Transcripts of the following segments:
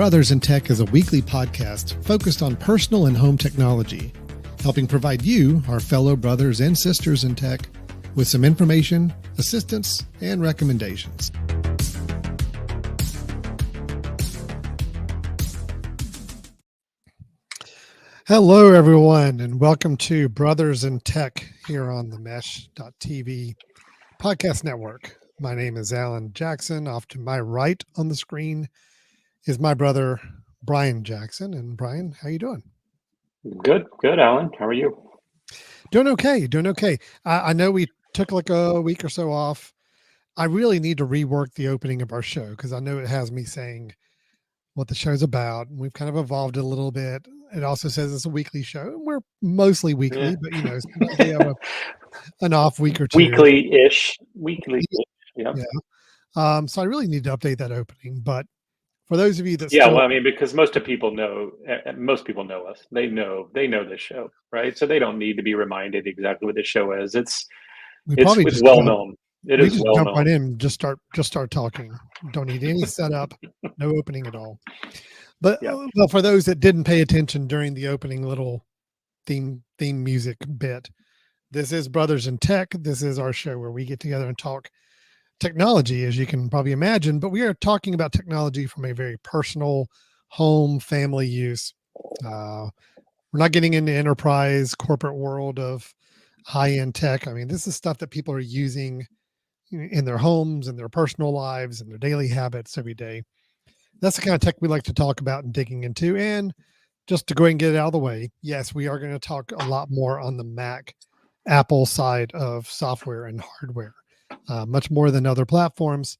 Brothers in Tech is a weekly podcast focused on personal and home technology, helping provide you, our fellow brothers and sisters in tech, with some information, assistance, and recommendations. Hello, everyone, and welcome to Brothers in Tech here on the Mesh.tv podcast network. My name is Alan Jackson. Off to my right on the screen is my brother, Brian Jackson. And Brian, how you doing? Good, Alan. How are you? Doing okay. I know we took like a week or so off. I really need to rework the opening of our show because I know it has me saying what the show's about. We've kind of evolved it a little bit. It also says it's a weekly show. We're mostly weekly, but you know, sometimes we have an off week or two. Weekly-ish. Yeah. So I really need to update that opening. But for those of you that because most people know us. They know this show, right? So they don't need to be reminded exactly what the show is. It's well known. It is well known. Jump right in, just start talking. Don't need any setup, no opening at all. But well, for those that didn't pay attention during the opening little theme music bit, this is Brothers in Tech. This is our show where we get together and talk technology, as you can probably imagine, but we are talking about technology from a very personal home family use. We're not getting into enterprise corporate world of high-end tech. I mean, this is stuff that people are using in their homes and their personal lives and their daily habits every day. That's the kind of tech we like to talk about and digging into. And just to go ahead and get it out of the way, yes, we are going to talk a lot more on the Mac Apple side of software and hardware. Much more than other platforms.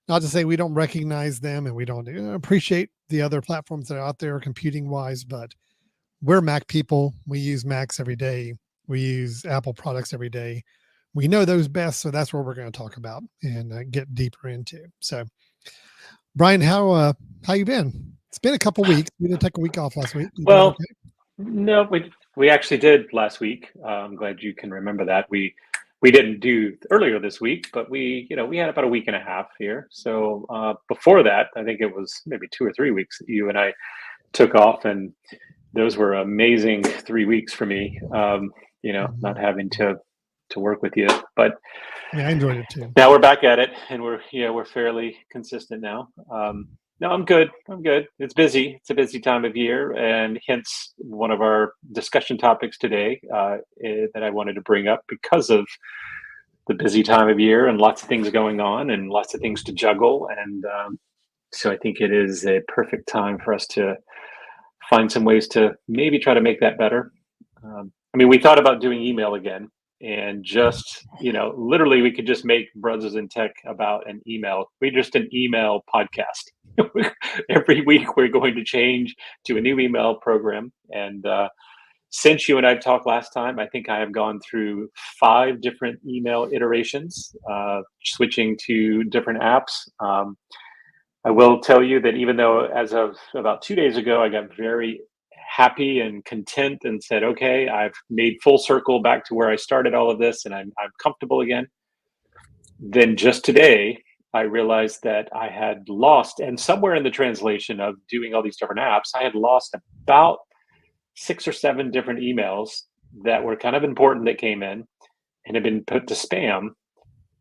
Not to say we don't recognize them and we don't appreciate the other platforms that are out there computing wise, but we're Mac people. We use Macs every day. We use Apple products every day. We know those best, so that's what we're going to talk about and get deeper into. So, Brian, how you been? It's been a couple weeks. We did take a week off last week. Well, no, we actually did last week. I'm glad you can remember that. We didn't do earlier this week, but we had about a week and a half here. So before that, I think it was maybe 2 or 3 weeks that you and I took off, and those were amazing 3 weeks for me. Not having to work with you, but yeah, I enjoyed it too. Now we're back at it, and we're fairly consistent now. No, I'm good. It's busy. It's a busy time of year, and hence one of our discussion topics today that I wanted to bring up because of the busy time of year and lots of things going on and lots of things to juggle. And so I think it is a perfect time for us to find some ways to maybe try to make that better. We thought about doing email again. And just, literally we could just make Brothers in Tech about an email. We're just an email podcast. Every week we're going to change to a new email program. And since you and I talked last time, I think I have gone through 5 different email iterations, switching to different apps. I will tell you that even though as of about 2 days ago, I got very happy and content and said, okay, I've made full circle back to where I started all of this and I'm comfortable again. Then just today, I realized that I had lost, and somewhere in the translation of doing all these different apps, I had lost about 6 or 7 different emails that were kind of important that came in and had been put to spam.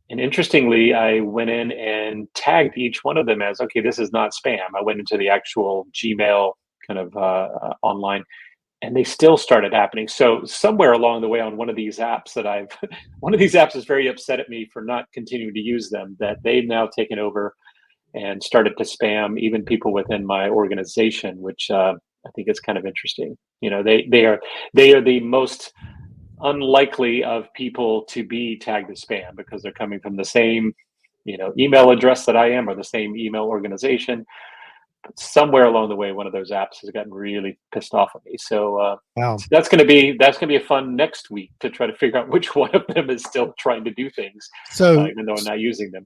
And interestingly, I went in and tagged each one of them as, okay, this is not spam. I went into the actual Gmail kind of online, and they still started happening. So somewhere along the way on one of these apps one of these apps is very upset at me for not continuing to use them, that they've now taken over and started to spam even people within my organization, which I think is kind of interesting. They are the most unlikely of people to be tagged as spam because they're coming from the same, email address that I am or the same email organization. Somewhere along the way, one of those apps has gotten really pissed off at me. So So that's going to be a fun next week to try to figure out which one of them is still trying to do things, even though I'm not using them.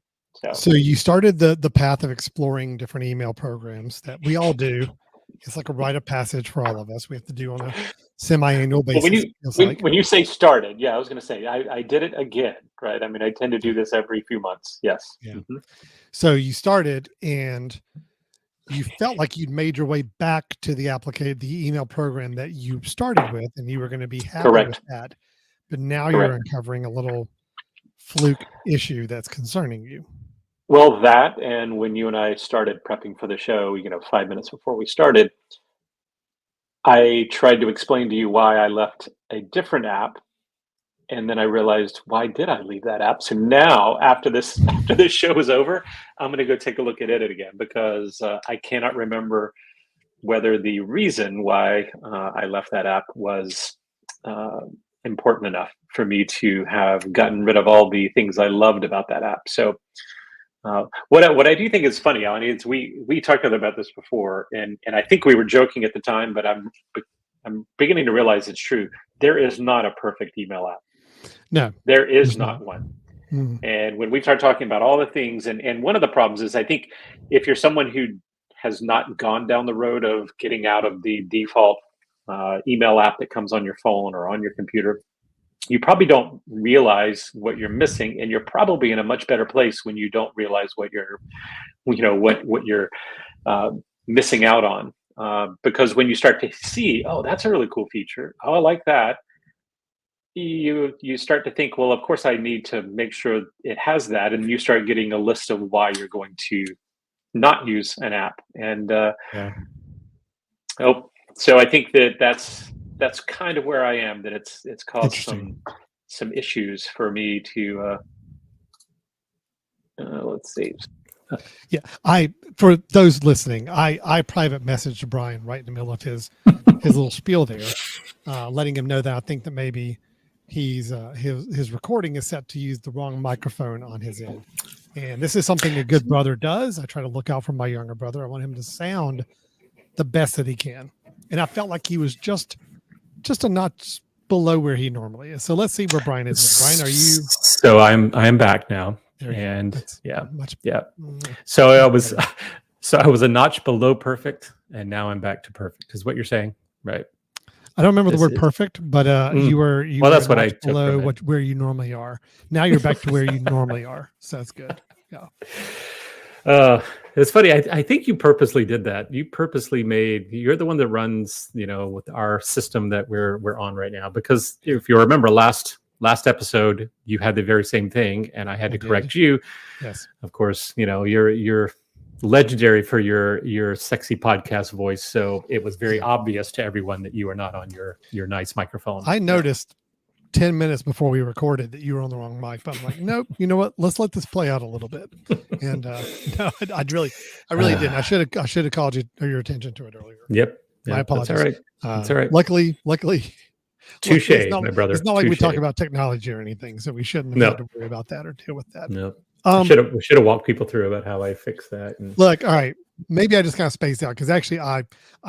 So you started the path of exploring different email programs that we all do. It's like a rite of passage for all of us. We have to do on a semi-annual basis. When you say started, I was going to say I did it again, right? I tend to do this every few months. Yes. Yeah. Mm-hmm. So you started and you felt like you'd made your way back to the email program that you started with, and you were going to be happy with Correct. that. But now Correct. you're uncovering a little fluke issue that's concerning you. Well, that, and when you and I started prepping for the show, 5 minutes before we started, I tried to explain to you why I left a different app, and then I realized, why did I leave that app? So now, after this show is over, I'm going to go take a look at it again, because I cannot remember whether the reason why I left that app was important enough for me to have gotten rid of all the things I loved about that app. So what I do think is funny, Alan, is we talked about this before, and I think we were joking at the time, but I'm beginning to realize it's true. There is not a perfect email app. No, there is not one. And when we start talking about all the things, and one of the problems is, I think if you're someone who has not gone down the road of getting out of the default email app that comes on your phone or on your computer, you probably don't realize what you're missing, and you're probably in a much better place when you don't realize what you're missing out on. Because when you start to see, oh, that's a really cool feature, oh, I like that, you start to think, well, of course I need to make sure it has that, and you start getting a list of why you're going to not use an app. And so I think that's kind of where I am, that it's caused some issues for me to let's see. Yeah, for those listening, I private messaged Brian right in the middle of his little spiel there, letting him know that I think that maybe his recording is set to use the wrong microphone on his end. And this is something a good brother does. I try to look out for my younger brother. I want him to sound the best that he can. And I felt like he was just a notch below where he normally is. So let's see where Brian is. Brian, are you? So I am back now. And So I was a notch below perfect, and now I'm back to perfect, is what you're saying, right? I don't remember the word perfect, but you were that's what I took below where you normally are. Now you're back to where you normally are. So that's good. Yeah. It's funny. I think you purposely did that. You purposely you're the one that runs, with our system that we're on right now, because if you remember last episode, you had the very same thing, and I had to correct you. Yes. Of course, you're legendary for your sexy podcast voice, so it was very obvious to everyone that you are not on your nice microphone. I noticed 10 minutes before we recorded that you were on the wrong mic, but I'm like, nope, you know what? Let's let this play out a little bit. And no, I really didn't. I should have called your attention to it earlier. Yep. My apologies. That's all right. That's all right. Luckily, touche, my brother. It's not like we talk about technology or anything, so we shouldn't have had to worry about that or deal with that. No. We should have walked people through about how I fix that. And look, all right, maybe I just kind of spaced out, because actually I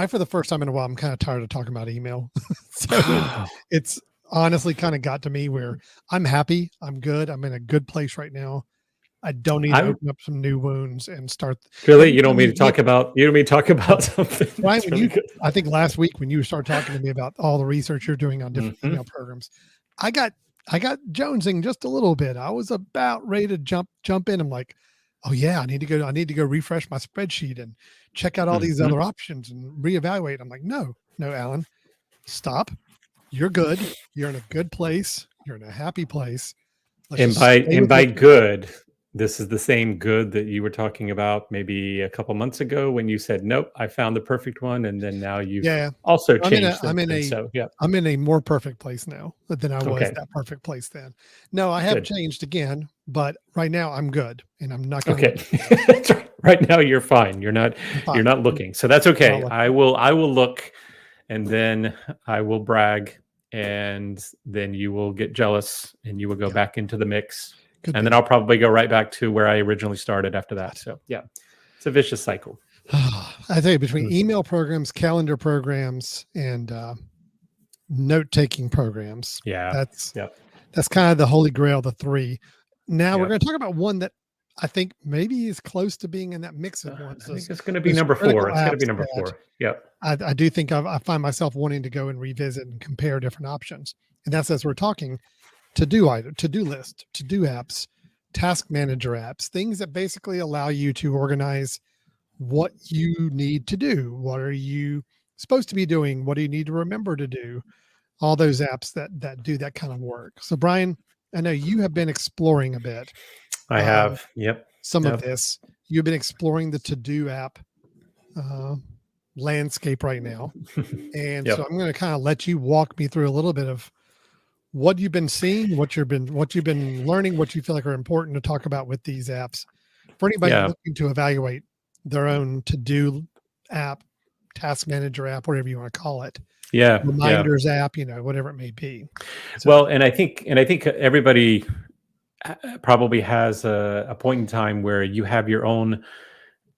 for the first time in a while, I'm kind of tired of talking about email. So it's honestly kind of got to me where I'm happy. I'm good. I'm in a good place right now. I don't need to open up some new wounds and start. Really? You don't mean to talk about something. Brian, I think last week when you started talking to me about all the research you're doing on different email programs, I got jonesing just a little bit. I was about ready to jump in. I'm like, oh yeah, I need to go refresh my spreadsheet and check out all these other options and reevaluate. I'm like, no, Alan, stop. You're good. You're in a good place. You're in a happy place. By good, this is the same good that you were talking about maybe a couple months ago when you said, nope, I found the perfect one. And then now you've also changed. I'm in a more perfect place now than I was that perfect place then. No, I have changed again, but right now I'm good, and I'm not going to. Right now you're fine. You're not looking. So that's okay. I will look, and then I will brag, and then you will get jealous, and you will go back into the mix. And then I'll probably go right back to where I originally started after that. So yeah, it's a vicious cycle. I tell you, between email programs, calendar programs, and note-taking programs, that's kind of the holy grail, the three. Now we're going to talk about one that I think maybe is close to being in that mix of ones. I think it's going to be number 4. It's going to be number 4. Yep. I do think I find myself wanting to go and revisit and compare different options. And that's as we're talking. To-do list, to-do apps, task manager apps, things that basically allow you to organize what you need to do. What are you supposed to be doing? What do you need to remember to do? All those apps that do that kind of work. So Brian, I know you have been exploring a bit. I have. Yep. Some of this. You've been exploring the To-Do app landscape right now. And so I'm going to kind of let you walk me through a little bit of what you've been seeing, what you've been learning, what you feel like are important to talk about with these apps for anybody looking to evaluate their own To-Do app, task manager app, whatever you want to call it. Reminders app, whatever it may be. So, well, and I think everybody probably has a point in time where you have your own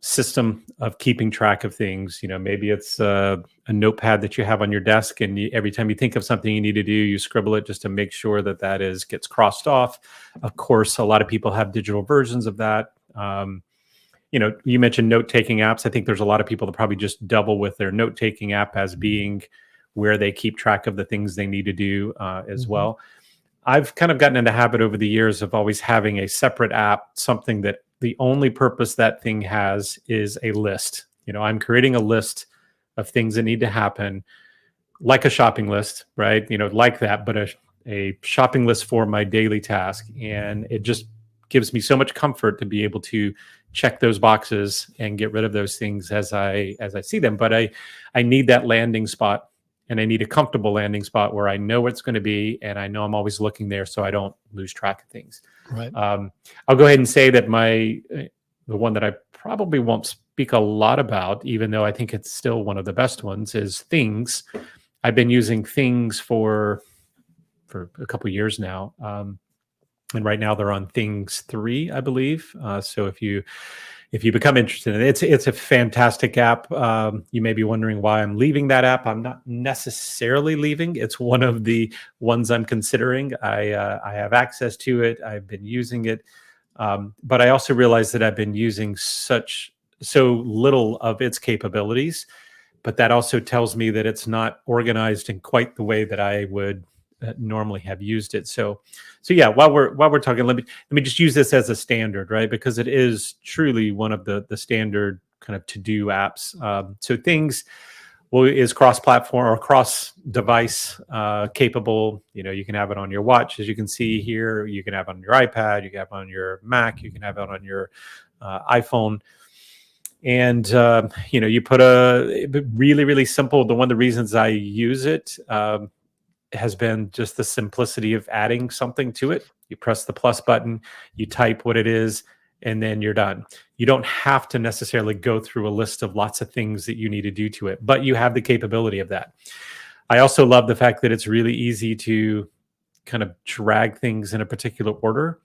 system of keeping track of things. Maybe it's a notepad that you have on your desk, and every time you think of something you need to do, you scribble it just to make sure that gets crossed off. Of course, a lot of people have digital versions of that. You mentioned note-taking apps. I think there's a lot of people that probably just double with their note-taking app as being where they keep track of the things they need to do as well. I've kind of gotten in the habit over the years of always having a separate app, something that the only purpose that thing has is a list. I'm creating a list of things that need to happen, like a shopping list, right? Like that, but a shopping list for my daily task. And it just gives me so much comfort to be able to check those boxes and get rid of those things as I see them. But I need that landing spot, and I need a comfortable landing spot where I know what's going to be, and I know I'm always looking there so I don't lose track of things. Right. I'll go ahead and say that the one that I probably won't speak a lot about, even though I think it's still one of the best ones, is Things. I've been using Things for a couple of years now. And right now they're on Things 3, I believe. So if you become interested in it, it's a fantastic app. You may be wondering why I'm leaving that app. I'm not necessarily leaving. It's one of the ones I'm considering. I have access to it. I've been using it. But I also realize that I've been using so little of its capabilities. But that also tells me that it's not organized in quite the way that I would normally have used it. So yeah, while we're talking, let me just use this as a standard, right? Because it is truly one of the standard kind of to-do apps. So Things is cross-platform or cross-device capable. You can have it on your watch, as you can see here. You can have it on your iPad. You can have it on your Mac. You can have it on your iPhone. And you put a really, really simple. One of the reasons I use it has been just the simplicity of adding something to it. You press the plus button, you type what it is, and then you're done. You don't have to necessarily go through a list of lots of things that you need to do to it, but you have the capability of that. I also love the fact that it's really easy to kind of drag things in a particular order.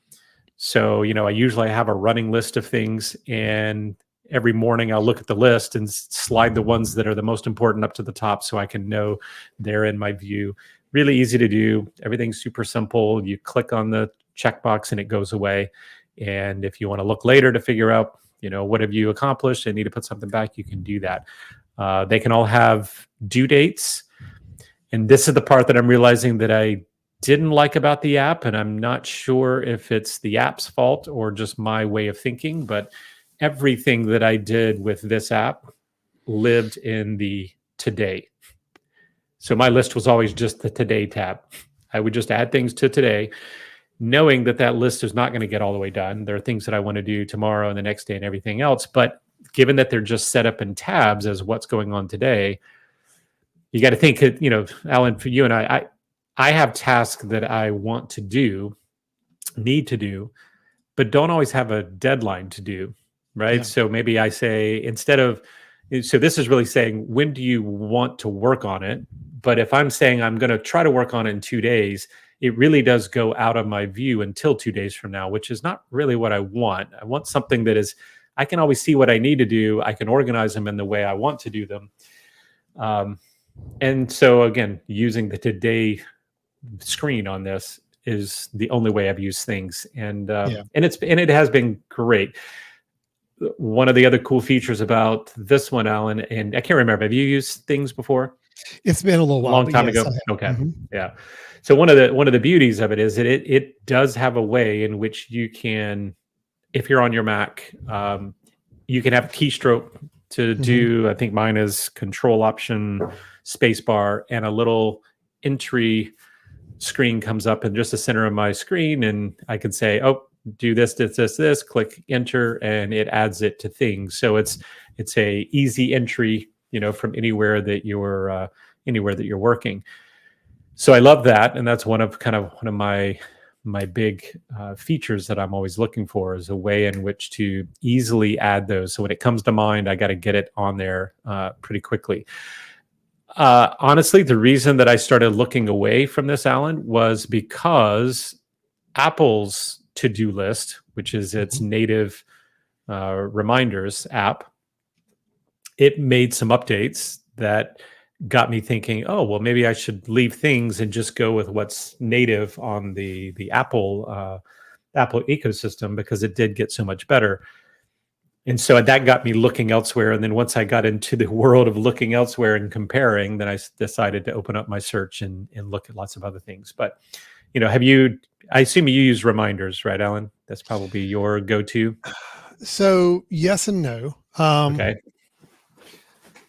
So, I usually have a running list of things, and every morning I'll look at the list and slide the ones that are the most important up to the top so I can know they're in my view. Really easy to do. Everything's super simple. You click on the checkbox and it goes away. And if you want to look later to figure out, what have you accomplished and need to put something back, you can do that. They can all have due dates. And this is the part that I'm realizing that I didn't like about the app. And I'm not sure if it's the app's fault or just my way of thinking, but everything that I did with this app lived in the today. So my list was always just the Today tab. I would just add things to today, knowing that list is not going to get all the way done. There are things that I want to do tomorrow and the next day and everything else. But given that they're just set up in tabs as what's going on today, you got to think, Alan, for you and I have tasks that I want to do, need to do, but don't always have a deadline to do, right? Yeah. So maybe I say, so this is really saying, when do you want to work on it? But if I'm saying I'm going to try to work on it in 2 days, it really does go out of my view until 2 days from now, which is not really what I want. I want something that is, I can always see what I need to do. I can organize them in the way I want to do them. And so again, using the Today screen on this is the only way I've used Things. And it has been great. One of the other cool features about this one, Alan, and I can't remember, have you used Things before? It's been a little while. A long time ago. Okay. Mm-hmm. Yeah. So one of the beauties of it is that it does have a way in which you can, if you're on your Mac, you can have a keystroke to do, I think mine is Control Option spacebar, and a little entry screen comes up in just the center of my screen, and I can say, oh, do this, click enter, and it adds it to things. So it's a easy entry, from anywhere that you're working. So I love that, and that's one of my big features that I'm always looking for, is a way in which to easily add those. So when it comes to mind, I got to get it on there pretty quickly. Honestly, the reason that I started looking away from this, Alan, was because Apple's to-do list, which is its native reminders app, it made some updates that got me thinking, oh, well, maybe I should leave things and just go with what's native on the Apple ecosystem, because it did get so much better. And so that got me looking elsewhere. And then once I got into the world of looking elsewhere and comparing, then I decided to open up my search and look at lots of other things. But, I assume you use reminders, right, Alan? That's probably your go-to. So yes and no. Okay.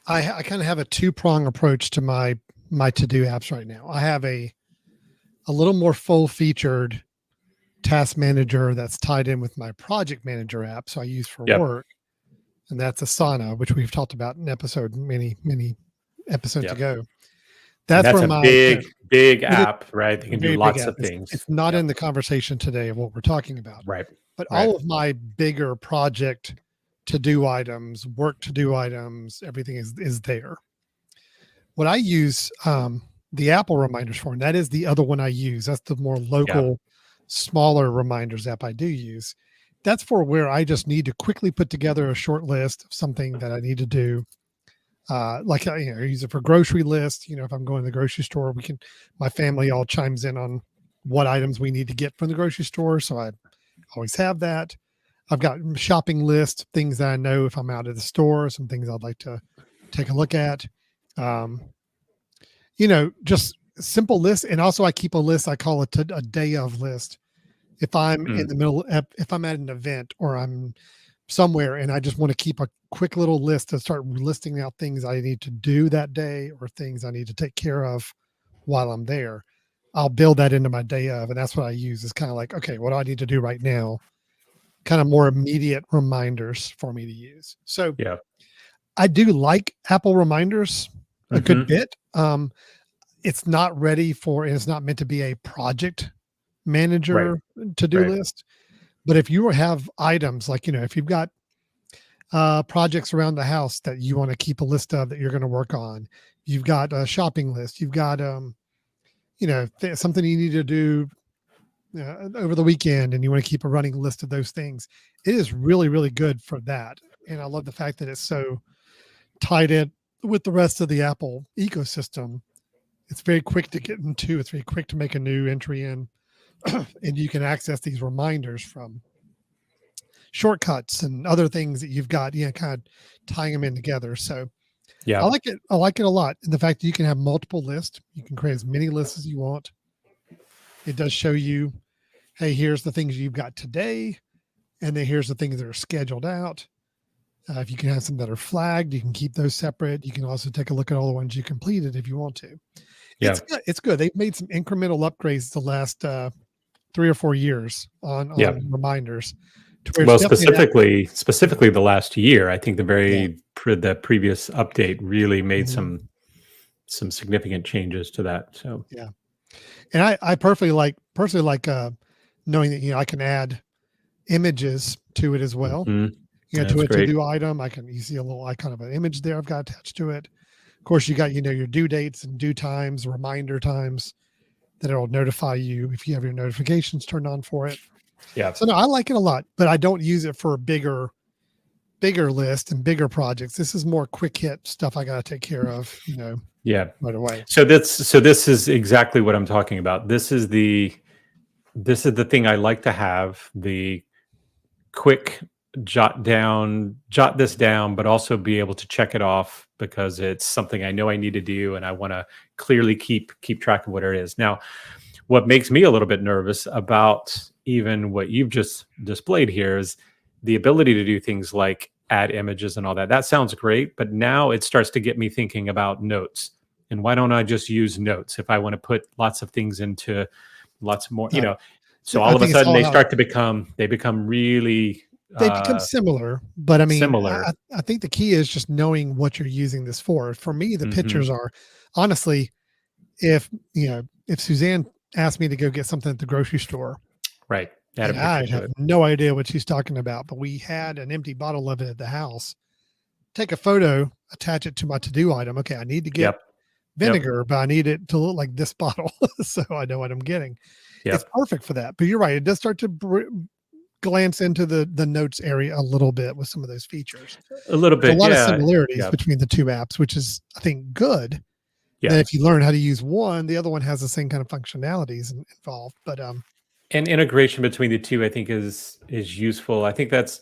I kind of have a two-prong approach to my to-do apps right now. I have a little more full-featured task manager that's tied in with my project manager app, so I use for work, and that's Asana, which we've talked about in many episodes ago. That's where a big app, right? They can do lots of things. It's not in the conversation today of what we're talking about, right? But all of my bigger project to-do items, work to-do items, everything is there. What I use the Apple reminders for, and that is the other one I use. That's the more local, smaller reminders app I do use. That's for where I just need to quickly put together a short list of something that I need to do. I use it for grocery list. If I'm going to the grocery store, my family all chimes in on what items we need to get from the grocery store. So I always have that. I've got shopping list, things that I know if I'm out at the store, some things I'd like to take a look at. Just simple lists. And also I keep a list. I call it a day of list. If I'm in the middle, if I'm at an event or I'm somewhere and I just want to keep a quick little list to start listing out things I need to do that day or things I need to take care of while I'm there, I'll build that into my day of. And that's what I use. Is kind of like, okay, what do I need to do right now? Kind of more immediate reminders for me to use. So I do like Apple reminders a good bit. It's not ready for, and it's not meant to be a project manager to-do list. But if you have items like, if you've got projects around the house that you want to keep a list of that you're going to work on, you've got a shopping list, you've got, something you need to do over the weekend, and you want to keep a running list of those things, it is really, really good for that. And I love the fact that it's so tied in with the rest of the Apple ecosystem. It's very quick to get into. It's very quick to make a new entry in, and you can access these reminders from shortcuts and other things that you've got, kind of tying them in together. So I like it. I like it a lot. And the fact that you can have multiple lists, you can create as many lists as you want. It does show you, hey, here's the things you've got today, and then here's the things that are scheduled out. If you can have some that are flagged, you can keep those separate. You can also take a look at all the ones you completed if you want to. It's good. They've made some incremental upgrades the last 3 or 4 years on reminders. Well, specifically the last year, I think the previous update really made some significant changes to that. So and I personally like knowing that I can add images to it as well. To a to-do item, you see a little icon of an image there I've got attached to it. Of course, you got your due dates and due times, reminder times that it'll notify you if you have your notifications turned on for it. So no, I like it a lot, but I don't use it for a bigger list and bigger projects. This is more quick hit stuff I got to take care of, right away. So this is exactly what I'm talking about. This is the thing I like to have, the quick jot this down, but also be able to check it off because it's something I know I need to do and I want to clearly keep track of what it is. Now, what makes me a little bit nervous about even what you've just displayed here is the ability to do things like add images and all that. That sounds great, but now it starts to get me thinking about notes. And why don't I just use notes if I want to put lots of things into lots more, you know? So all of a sudden they become really they become similar, but I mean, similar. I think the key is just knowing what you're using this for. For me, the pictures are honestly, if Suzanne asked me to go get something at the grocery store, right? I have no idea what she's talking about, but we had an empty bottle of it at the house. Take a photo, attach it to my to-do item. Okay, I need to get vinegar, but I need it to look like this bottle, so I know what I'm getting. It's perfect for that. But you're right; it does start to glance into the notes area a little bit with some of those features. A little bit. There's a lot of similarities between the two apps, which is, I think, good. Yeah. If you learn how to use one, the other one has the same kind of functionalities involved. But and integration between the two, I think, is useful. I think that's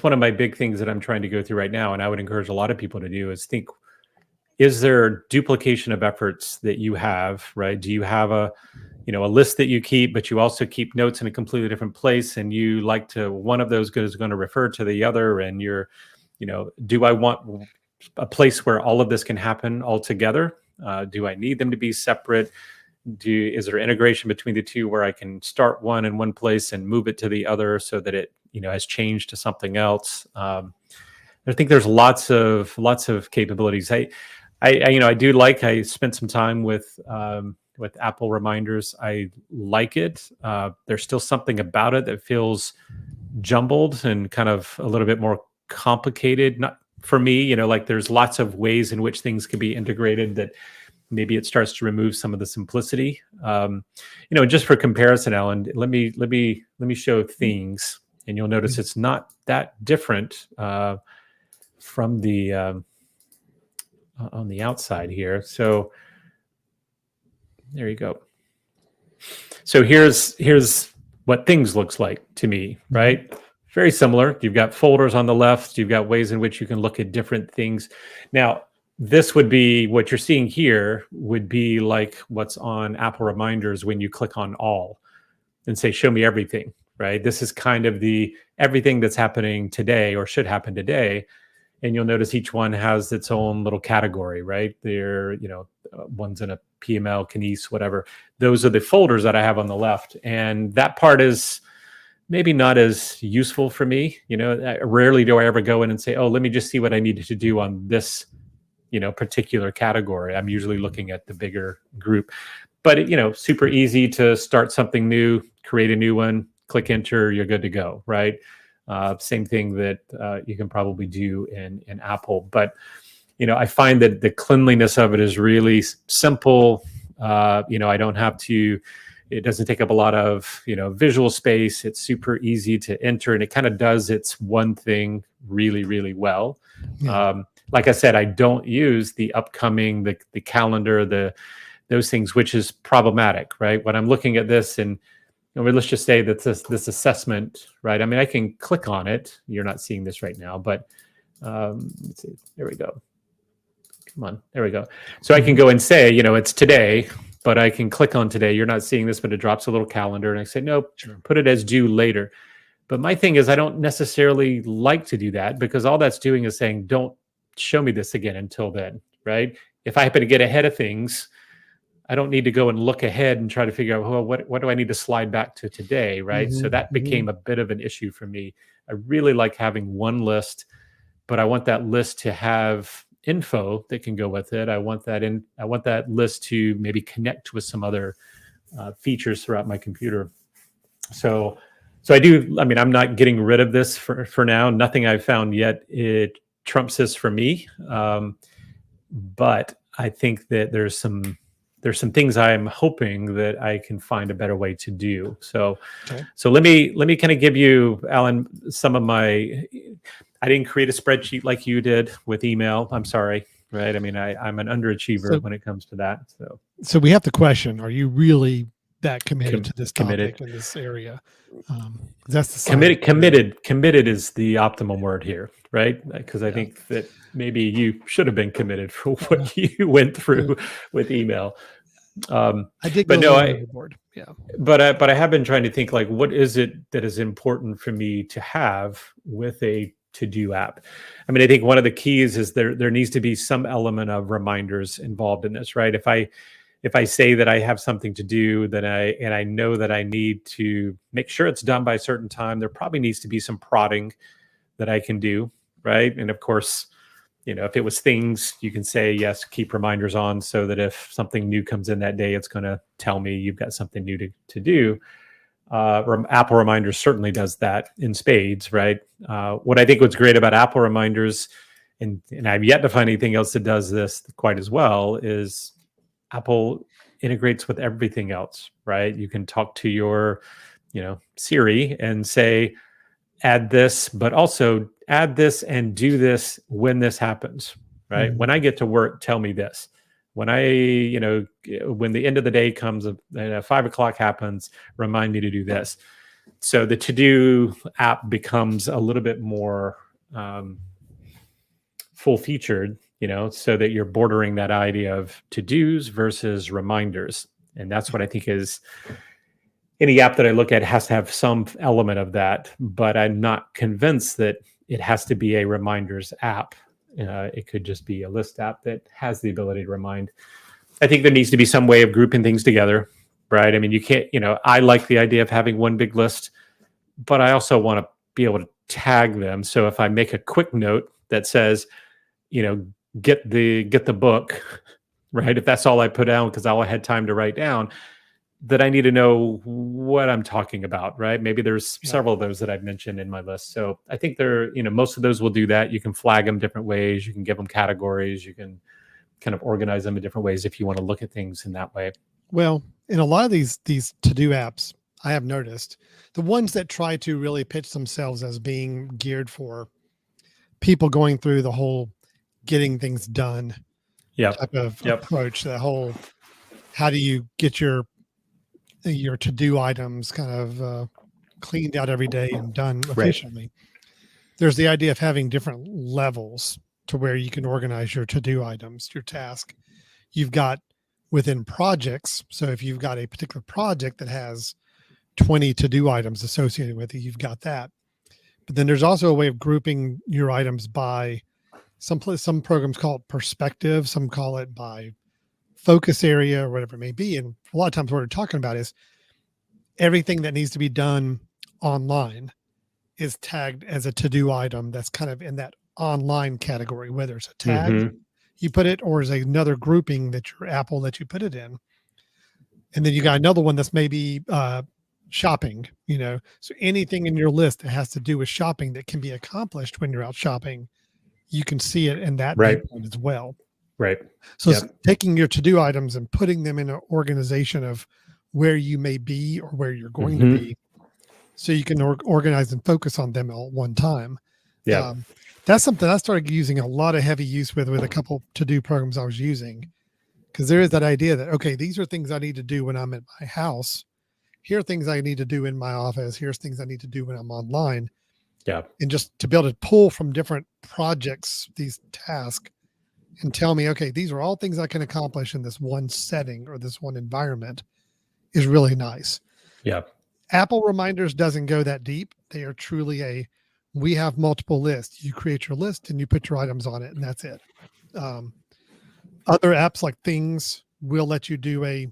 one of my big things that I'm trying to go through right now, and I would encourage a lot of people to do is think: is there duplication of efforts that you have? Right? Do you have a list that you keep, but you also keep notes in a completely different place, and you like to one of those is going to refer to the other, and you're, do I want a place where all of this can happen all together? Do I need them to be separate? Is there integration between the two where I can start one in one place and move it to the other so that it has changed to something else? I think there's lots of capabilities. I spent some time with Apple Reminders. I like it. There's still something about it that feels jumbled and kind of a little bit more complicated. Not for me, like there's lots of ways in which things can be integrated that maybe it starts to remove some of the simplicity. Just for comparison, Alan, let me show things, and you'll notice it's not that different from the on the outside here. So there you go. So here's what things looks like to me, right? Very similar. You've got folders on the left. You've got ways in which you can look at different things. Now, this would be what you're seeing here would be like what's on Apple Reminders when you click on all and say, show me everything, right? This is kind of the everything that's happening today or should happen today. And you'll notice each one has its own little category, right? They're, one's in a PML, Kines, whatever. Those are the folders that I have on the left. And that part is maybe not as useful for me. Rarely do I ever go in and say, oh, let me just see what I needed to do on this, particular category. I'm usually looking at the bigger group. But, super easy to start something new, create a new one, click enter, you're good to go, right? Same thing that you can probably do in Apple. But, I find that the cleanliness of it is really simple. I don't have to, it doesn't take up a lot of, visual space. It's super easy to enter, and it kind of does its one thing really, really well. Yeah. Like I said, I don't use the upcoming, the calendar, those things, which is problematic, right? When I'm looking at this and let's just say that this assessment, right? I mean, I can click on it. You're not seeing this right now, but let's see. There we go. Come on. There we go. So I can go and say, it's today, but I can click on today. You're not seeing this, but it drops a little calendar. And I say, nope, put it as due later. But my thing is, I don't necessarily like to do that because all that's doing is saying, don't show me this again until then, right? If I happen to get ahead of things, I don't need to go and look ahead and try to figure out, well, what do I need to slide back to today, right? So that became a bit of an issue for me. I really like having one list, but I want that list to have info that can go with it. I want that list to maybe connect with some other features throughout my computer. So I'm not getting rid of this for now. Nothing I've found yet it trumps this for me. But I think that there's some things I'm hoping that I can find a better way to do. So let me kind of give you, Alan, some of my. I didn't create a spreadsheet like you did with email. I'm sorry, right? I mean, I'm an underachiever when it comes to that. So we have to question: are you really that committed to this topic in this area? That's the committed is the optimal word here, right? Because I think that maybe you should have been committed for what you went through with email. I did go overboard. Yeah. But I have been trying to think, like, what is it that is important for me to have with a to-do app. I mean, I think one of the keys is there needs to be some element of reminders involved in this, right? If I say that I have something to do, then I know that I need to make sure it's done by a certain time, there probably needs to be some prodding that I can do, right? And of course, if it was things, you can say, yes, keep reminders on so that if something new comes in that day, it's going to tell me you've got something new to do. Apple Reminders certainly does that in spades, right? What I think what's great about Apple Reminders, and I've yet to find anything else that does this quite as well, is Apple integrates with everything else, right? You can talk to your, Siri and say, add this, but also add this and do this when this happens, right? Mhm. When I get to work, tell me this. When when the end of the day comes, 5 o'clock happens, remind me to do this. So the to-do app becomes a little bit more full-featured, so that you're bordering that idea of to-dos versus reminders. And that's what I think is any app that I look at has to have some element of that, but I'm not convinced that it has to be a reminders app. It could just be a list app that has the ability to remind. I think there needs to be some way of grouping things together, right? I mean, you can't, I like the idea of having one big list, but I also want to be able to tag them. So if I make a quick note that says, get the book, right? If that's all I put down because all I had time to write down, that I need to know what I'm talking about, right? Maybe there's several of those that I've mentioned in my list. So I think most of those will do that. You can flag them different ways. You can give them categories. You can kind of organize them in different ways if you want to look at things in that way. Well, in a lot of these to-do apps, I have noticed the ones that try to really pitch themselves as being geared for people going through the whole getting things done type of approach, the whole, how do you get your to-do items kind of cleaned out every day and done efficiently. There's the idea of having different levels to where you can organize your to-do items, your task. You've got within projects. So if you've got a particular project that has 20 to-do items associated with it, you've got that. But then there's also a way of grouping your items by some programs call it perspective, some call it by focus area or whatever it may be. And a lot of times what we're talking about is everything that needs to be done online is tagged as a to-do item that's kind of in that online category, whether it's a tag you put it or is another grouping that your Apple that you put it in. And then you got another one that's maybe shopping, so anything in your list that has to do with shopping that can be accomplished when you're out shopping, you can see it in that viewpoint as well. Right. So it's taking your to-do items and putting them in an organization of where you may be or where you're going to be, so you can organize and focus on them all at one time. Yeah. That's something I started using a lot of heavy use with a couple to-do programs I was using, because there is that idea that, okay, these are things I need to do when I'm at my house. Here are things I need to do in my office. Here's things I need to do when I'm online. Yeah. And just to be able to pull from different projects, these tasks, and tell me, okay, these are all things I can accomplish in this one setting or this one environment is really nice. Yeah. Apple Reminders doesn't go that deep. They are truly we have multiple lists. You create your list and you put your items on it, and that's it. Other apps like Things will let you do a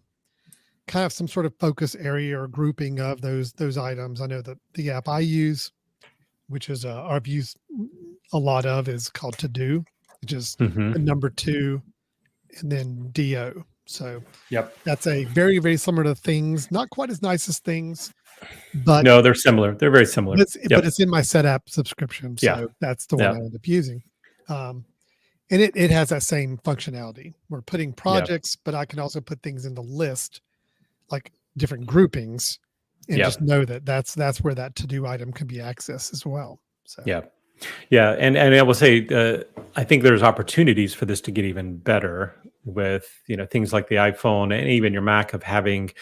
kind of some sort of focus area or grouping of those items. I know that the app I use, which is I've used a lot of, is called To Do, which is the number 2 and then DO. So that's a very, very similar to Things, not quite as nice as Things, but no, they're similar. They're very similar. But it's in my set app subscription. So that's the one I end up using. And it has that same functionality. We're putting projects, but I can also put things in the list, like different groupings, and just know that that's where that to-do item can be accessed as well. So and I will say, I think there's opportunities for this to get even better with things like the iPhone and even your Mac, of having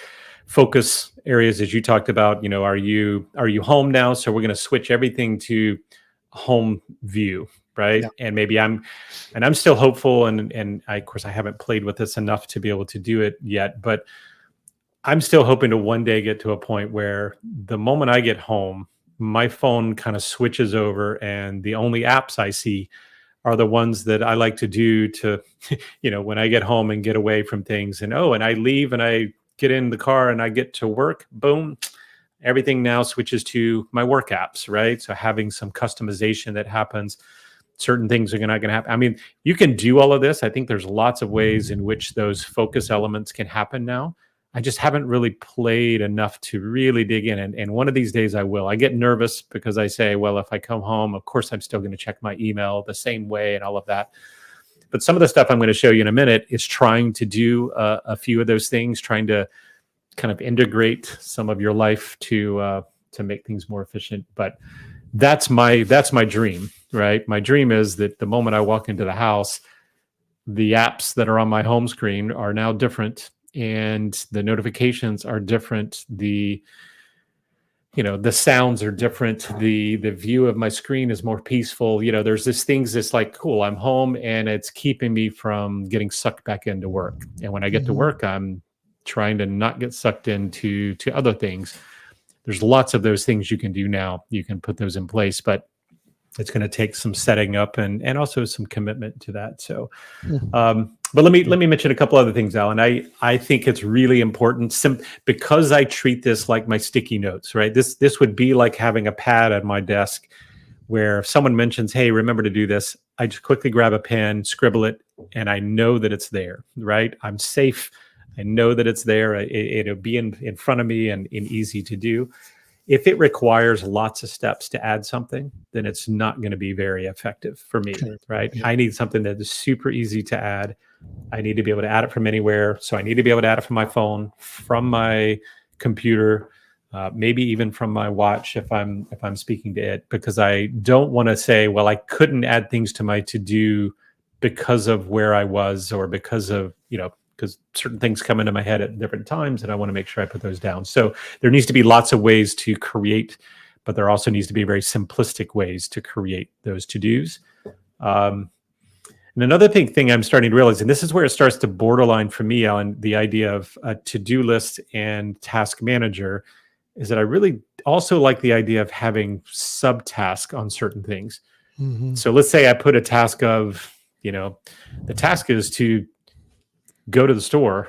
focus areas, as you talked about. Are you home now? So we're going to switch everything to home view, right? And maybe I'm still hopeful, and of course I haven't played with this enough to be able to do it yet, but I'm still hoping to one day get to a point where the moment I get home, my phone kind of switches over, and the only apps I see are the ones that I like to do to, when I get home and get away from things, and I leave and I get in the car and I get to work, boom, everything now switches to my work apps, right? So having some customization that happens, certain things are not going to happen. I mean, you can do all of this. I think there's lots of ways in which those focus elements can happen now. I just haven't really played enough to really dig in. And one of these days I will. I get nervous because I say, well, if I come home, of course, I'm still going to check my email the same way and all of that. But some of the stuff I'm going to show you in a minute is trying to do a few of those things, trying to kind of integrate some of your life to make things more efficient. But that's my dream, right? My dream is that the moment I walk into the house, the apps that are on my home screen are now different, and the notifications are different. The sounds are different. The view of my screen is more peaceful. There's this things that's like, cool, I'm home and it's keeping me from getting sucked back into work. And when I get to work, I'm trying to not get sucked into other things. There's lots of those things you can do now. You can put those in place, but it's going to take some setting up and also some commitment to that. So, but let me mention a couple other things, Alan. I think it's really important because I treat this like my sticky notes, right? This would be like having a pad at my desk where if someone mentions, hey, remember to do this, I just quickly grab a pen, scribble it, and I know that it's there, right? I'm safe. I know that it's there. It'll be in front of me and easy to do. If it requires lots of steps to add something, then it's not going to be very effective for me, right? Yeah. I need something that is super easy to add. I need to be able to add it from anywhere. So I need to be able to add it from my phone, from my computer, maybe even from my watch if I'm speaking to it, because I don't want to say, well, I couldn't add things to my to-do because of where I was or because of, because certain things come into my head at different times and I want to make sure I put those down. So there needs to be lots of ways to create, but there also needs to be very simplistic ways to create those to-dos. And another thing I'm starting to realize, and this is where it starts to borderline for me, Alan, the idea of a to-do list and task manager, is that I really also like the idea of having subtask on certain things. Mm-hmm. So let's say I put a task of, the task is to go to the store.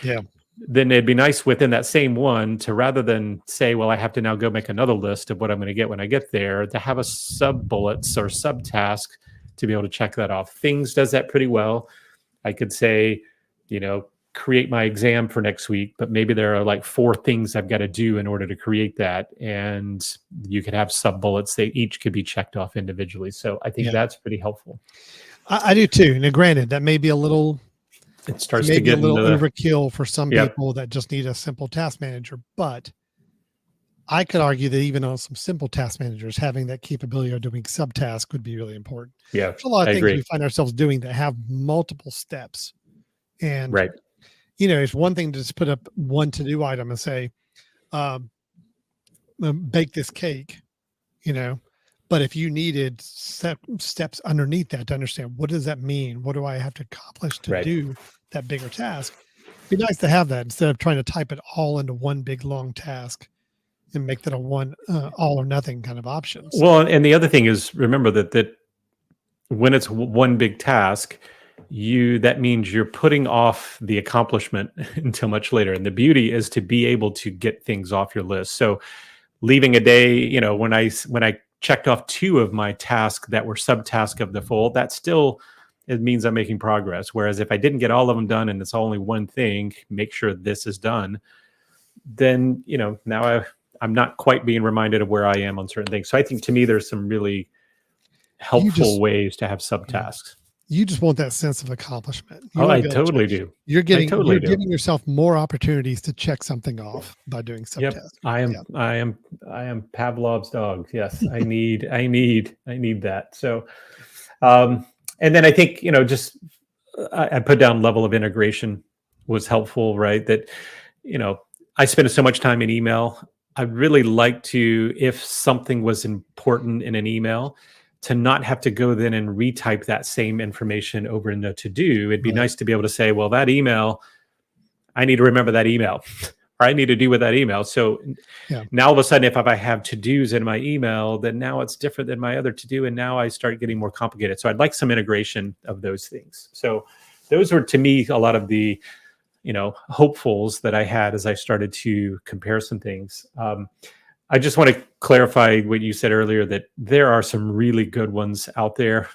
Yeah. Then it'd be nice within that same one to, rather than say, well, I have to now go make another list of what I'm going to get when I get there, to have a sub bullets or subtask to be able to check that off. Things does that pretty well. I could say, create my exam for next week, but maybe there are like 4 things I've got to do in order to create that. And you could have sub bullets. They each could be checked off individually. So I think that's pretty helpful. I do too. Now, granted, that may be a little, it starts to get a little overkill for some people that just need a simple task manager. But I could argue that even on some simple task managers, having that capability of doing subtasks would be really important. Yeah, there's a lot of things we find ourselves doing that have multiple steps. And, it's one thing to just put up one to-do item and say, bake this cake, But if you needed steps underneath that to understand, what does that mean? What do I have to accomplish to do that bigger task? It'd be nice to have that instead of trying to type it all into one big long task and make that a one all or nothing kind of option. So, well, and the other thing is, remember that when it's one big task, that means you're putting off the accomplishment until much later. And the beauty is to be able to get things off your list. So leaving a day, when I checked off 2 of my tasks that were subtasks of the full, that still, it means I'm making progress. Whereas if I didn't get all of them done and it's only one thing, make sure this is done, then, now I'm not quite being reminded of where I am on certain things. So I think to me, there's some really helpful ways to have subtasks. You just want that sense of accomplishment. I totally do. You're giving yourself more opportunities to check something off by doing subtasks. Yep. I am Pavlov's dog. Yes, I need that. So, and then I think, I put down level of integration was helpful, right? That, I spend so much time in email. I'd really like to, if something was important in an email, to not have to go then and retype that same information over in the to-do. It'd be nice to be able to say, well, that email, I need to remember that email, or I need to do with that email. So Yeah. now all of a sudden, if I have to-dos in my email, then now it's different than my other to-do. And now I start getting more complicated. So I'd like some integration of those things. So those were, to me, a lot of the, hopefuls that I had as I started to compare some things. I just want to clarify what you said earlier, that there are some really good ones out there.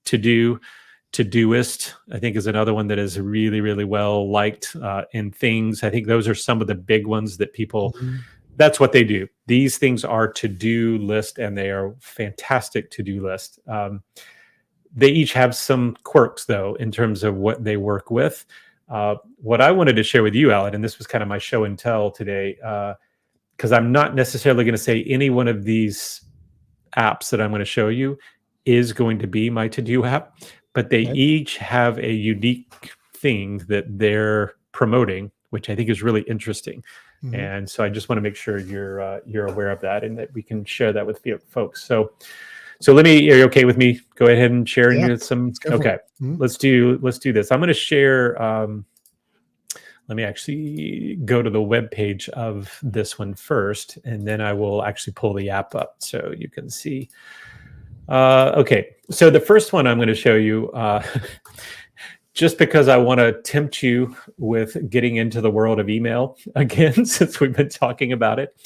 Todoist, I think, is another one that is really, really well liked in things. I think those are some of the big ones that people, that's what they do. These things are to-do list, and they are fantastic to-do list. They each have some quirks, though, in terms of what they work with. What I wanted to share with you, Alan, and this was kind of my show and tell today, because I'm not necessarily going to say any one of these apps that I'm going to show you is going to be my to-do app, but they each have a unique thing that they're promoting, which I think is really interesting. And so I just want to make sure you're aware of that, and that we can share that with folks. So are you okay with me? Go ahead and share some. Okay, let's do this. I'm going to share. Let me actually go to the web page of this one first, and then I will actually pull the app up so you can see. Okay, so the first one I'm going to show you, just because I want to tempt you with getting into the world of email again, since we've been talking about it,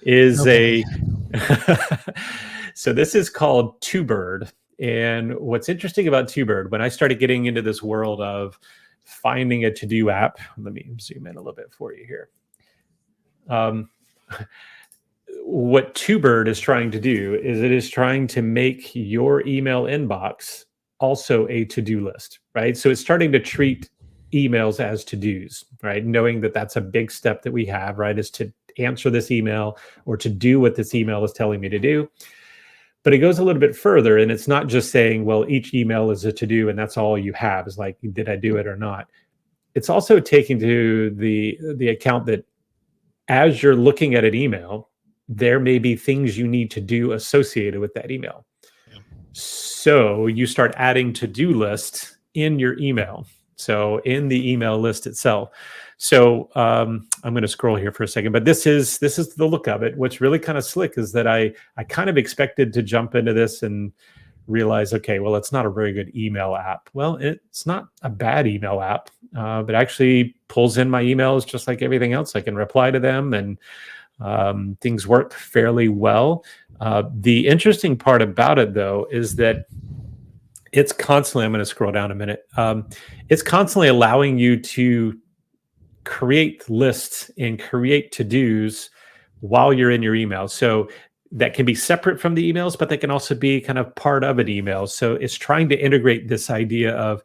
is so this is called TwoBird. And what's interesting about TwoBird, when I started getting into this world of finding a to-do app, let me zoom in a little bit for you here. What TwoBird is trying to do is it is trying to make your email inbox also a to-do list, right? So it's starting to treat emails as to-dos, right? Knowing that that's a big step that we have, right? Is to answer this email or to do what this email is telling me to do. But it goes a little bit further, and it's not just saying, well, each email is a to-do and that's all you have, is like, did I do it or not? It's also taking to the account that as you're looking at an email, there may be things you need to do associated with that email. So you start adding to-do lists in your email. So in the email list itself. So I'm going to scroll here for a second, but this is the look of it. What's really kind of slick is that I kind of expected to jump into this and realize, okay, well, it's not a very good email app. Well, it's not a bad email app, but actually pulls in my emails just like everything else. I can reply to them, and things work fairly well. The interesting part about it, though, is that it's constantly, I'm going to scroll down a minute. It's constantly allowing you to create lists and create to-dos while you're in your email. So that can be separate from the emails, but they can also be kind of part of an email. So it's trying to integrate this idea of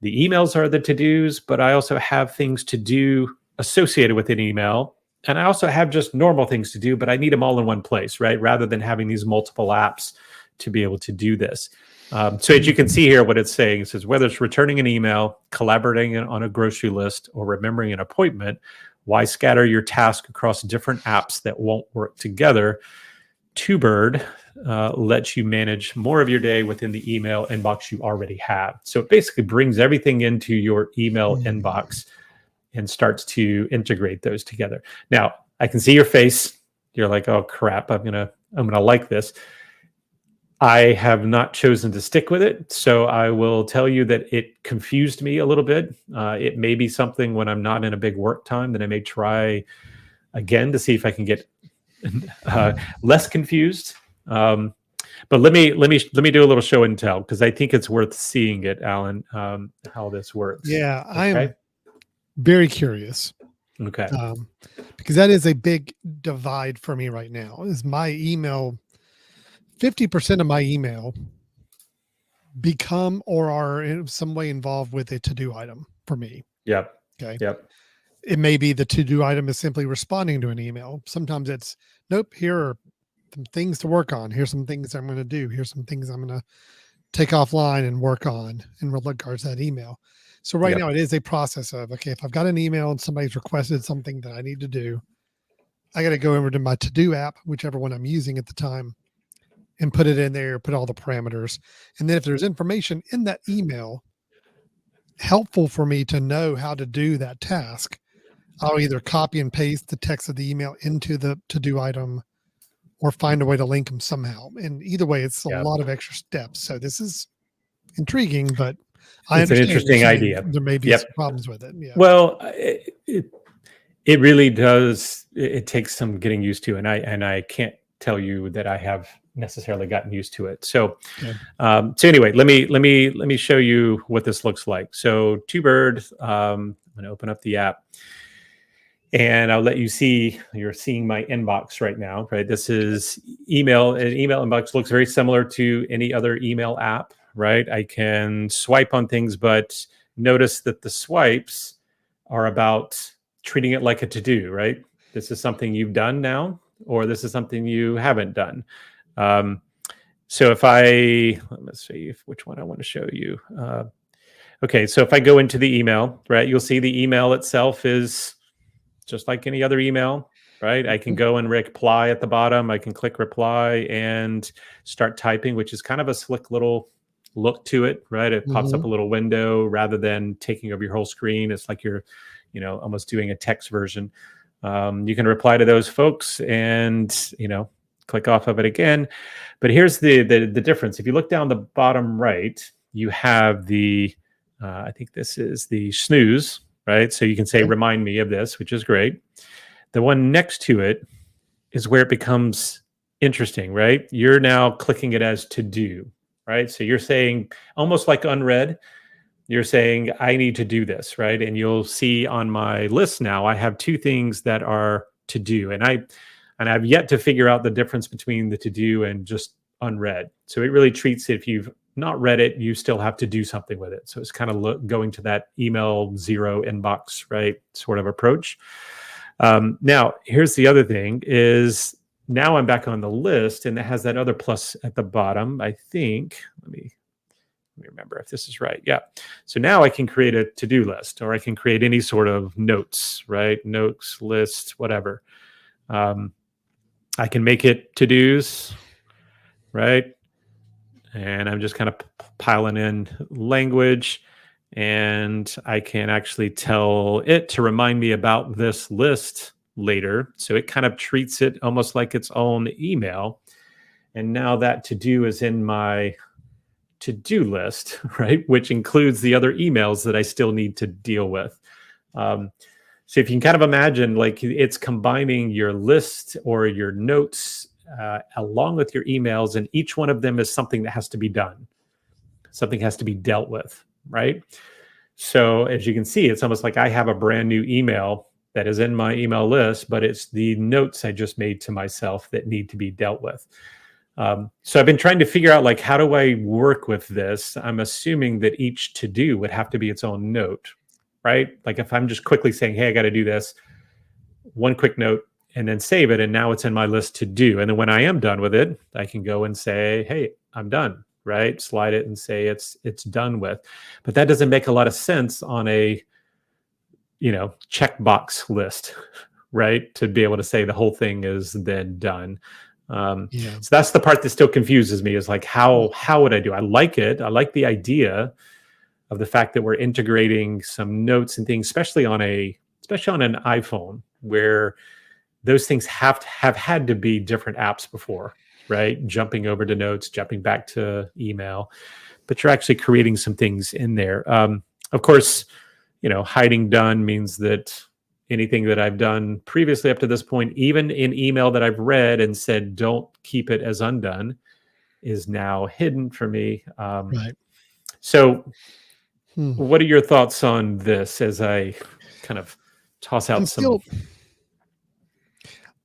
the emails are the to-dos, but I also have things to do associated with an email. And I also have just normal things to do, but I need them all in one place, right? Rather than having these multiple apps to be able to do this. So as you can see here, what it's saying, it says, whether it's returning an email, collaborating on a grocery list, or remembering an appointment, why scatter your task across different apps that won't work together? TwoBird lets you manage more of your day within the email inbox you already have. So it basically brings everything into your email inbox and starts to integrate those together. Now, I can see your face. You're like, oh crap, I'm gonna like this. I have not chosen to stick with it, so I will tell you that it confused me a little bit. It may be something when I'm not in a big work time that I may try again to see if I can get less confused. But let me do a little show and tell, because I think it's worth seeing it, Alan, how this works. Yeah, okay? I am very curious. Okay. Because that is a big divide for me right now. Is my email 50% of my email become or are in some way involved with a to-do item for me. Yep. Okay. Yep. It may be the to-do item is simply responding to an email. Sometimes it's, nope, here are some things to work on. Here's some things I'm going to do. Here's some things I'm going to take offline and work on in regards to that email. So right now it is a process of, okay, if I've got an email and somebody's requested something that I need to do, I got to go over to my to-do app, whichever one I'm using at the time, and put it in there, put all the parameters. And then if there's information in that email helpful for me to know how to do that task, I'll either copy and paste the text of the email into the to-do item or find a way to link them somehow. And either way, it's a lot of extra steps. So this is intriguing, but I it's an understand interesting idea. there may be some problems with it. Yeah. Well, it really does. It takes some getting used to, and I can't tell you that I have necessarily gotten used to it. So, so anyway, let me show you what this looks like. So, TwoBird, I'm going to open up the app, and I'll let you see. You're seeing my inbox right now, right? This is email. An email inbox looks very similar to any other email app, right? I can swipe on things, but notice that the swipes are about treating it like a to-do, right? This is something you've done now, or this is something you haven't done. So if let's see which one I want to show you. Okay, so if I go into the email, right, you'll see the email itself is just like any other email, right? I can go and reply at the bottom. I can click reply and start typing, which is kind of a slick little look to it, right? It pops up a little window rather than taking over your whole screen. It's like you're, almost doing a text version. You can reply to those folks and, click off of it again. But here's the difference. If you look down the bottom right, you have the, I think this is the snooze, right? So you can say, remind me of this, which is great. The one next to it is where it becomes interesting, right? You're now clicking it as to do, right? So you're saying almost like unread, you're saying, I need to do this, right? And you'll see on my list now, I have two things that are to do. And I've yet to figure out the difference between the to do and just unread. So it really treats it, if you've not read it, you still have to do something with it. So it's kind of going to that email zero inbox, right? Sort of approach. Now, here's the other thing is now I'm back on the list and it has that other plus at the bottom. I think, let me remember if this is right. Yeah. So now I can create a to-do list, or I can create any sort of notes, right? Notes, list, whatever. I can make it to-dos, right? And I'm just kind of piling in language, and I can actually tell it to remind me about this list later. So it kind of treats it almost like its own email. And now that to-do is in my to-do list, right? Which includes the other emails that I still need to deal with. So if you can kind of imagine, like, it's combining your list or your notes along with your emails, and each one of them is something that has to be done. Something has to be dealt with, right? So as you can see, it's almost like I have a brand new email that is in my email list, but it's the notes I just made to myself that need to be dealt with. So I've been trying to figure out, like, how do I work with this? I'm assuming that each to-do would have to be its own note, right? Like if I'm just quickly saying, hey, I got to do this, one quick note, and then save it, and now it's in my list to do. And then when I am done with it, I can go and say, hey, I'm done, right? Slide it and say it's done with. But that doesn't make a lot of sense on a, checkbox list, right? To be able to say the whole thing is then done. So that's the part that still confuses me, is like, how would I do? I like it. I like the idea of the fact that we're integrating some notes and things, especially on an iPhone, where those things have had to be different apps before, right? Jumping over to notes, jumping back to email, but you're actually creating some things in there. Of course, hiding done means that anything that I've done previously up to this point, even in email that I've read and said, don't keep it as undone, is now hidden for me. Right. So what are your thoughts on this as I kind of toss out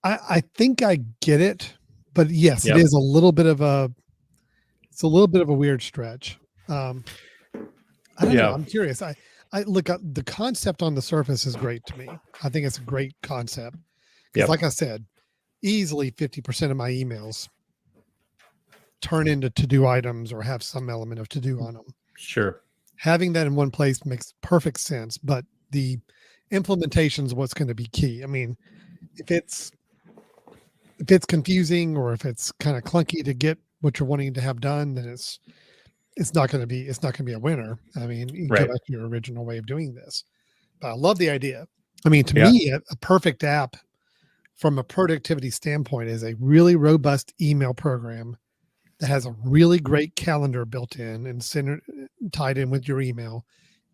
I think I get it, but yes, it is a little bit of a weird stretch. I don't know. I'm curious. I look at the concept on the surface is great to me. I think it's a great concept because, like I said, easily 50% of my emails turn into to-do items or have some element of to-do on them. Sure. Having that in one place makes perfect sense, but the implementation is what's going to be key. I mean, if it's confusing or if it's kind of clunky to get what you're wanting to have done, then it's not going to be a winner. I mean, you can go back to your original way of doing this. But I love the idea. I mean, to me, a perfect app from a productivity standpoint is a really robust email program that has a really great calendar built in and tied in with your email.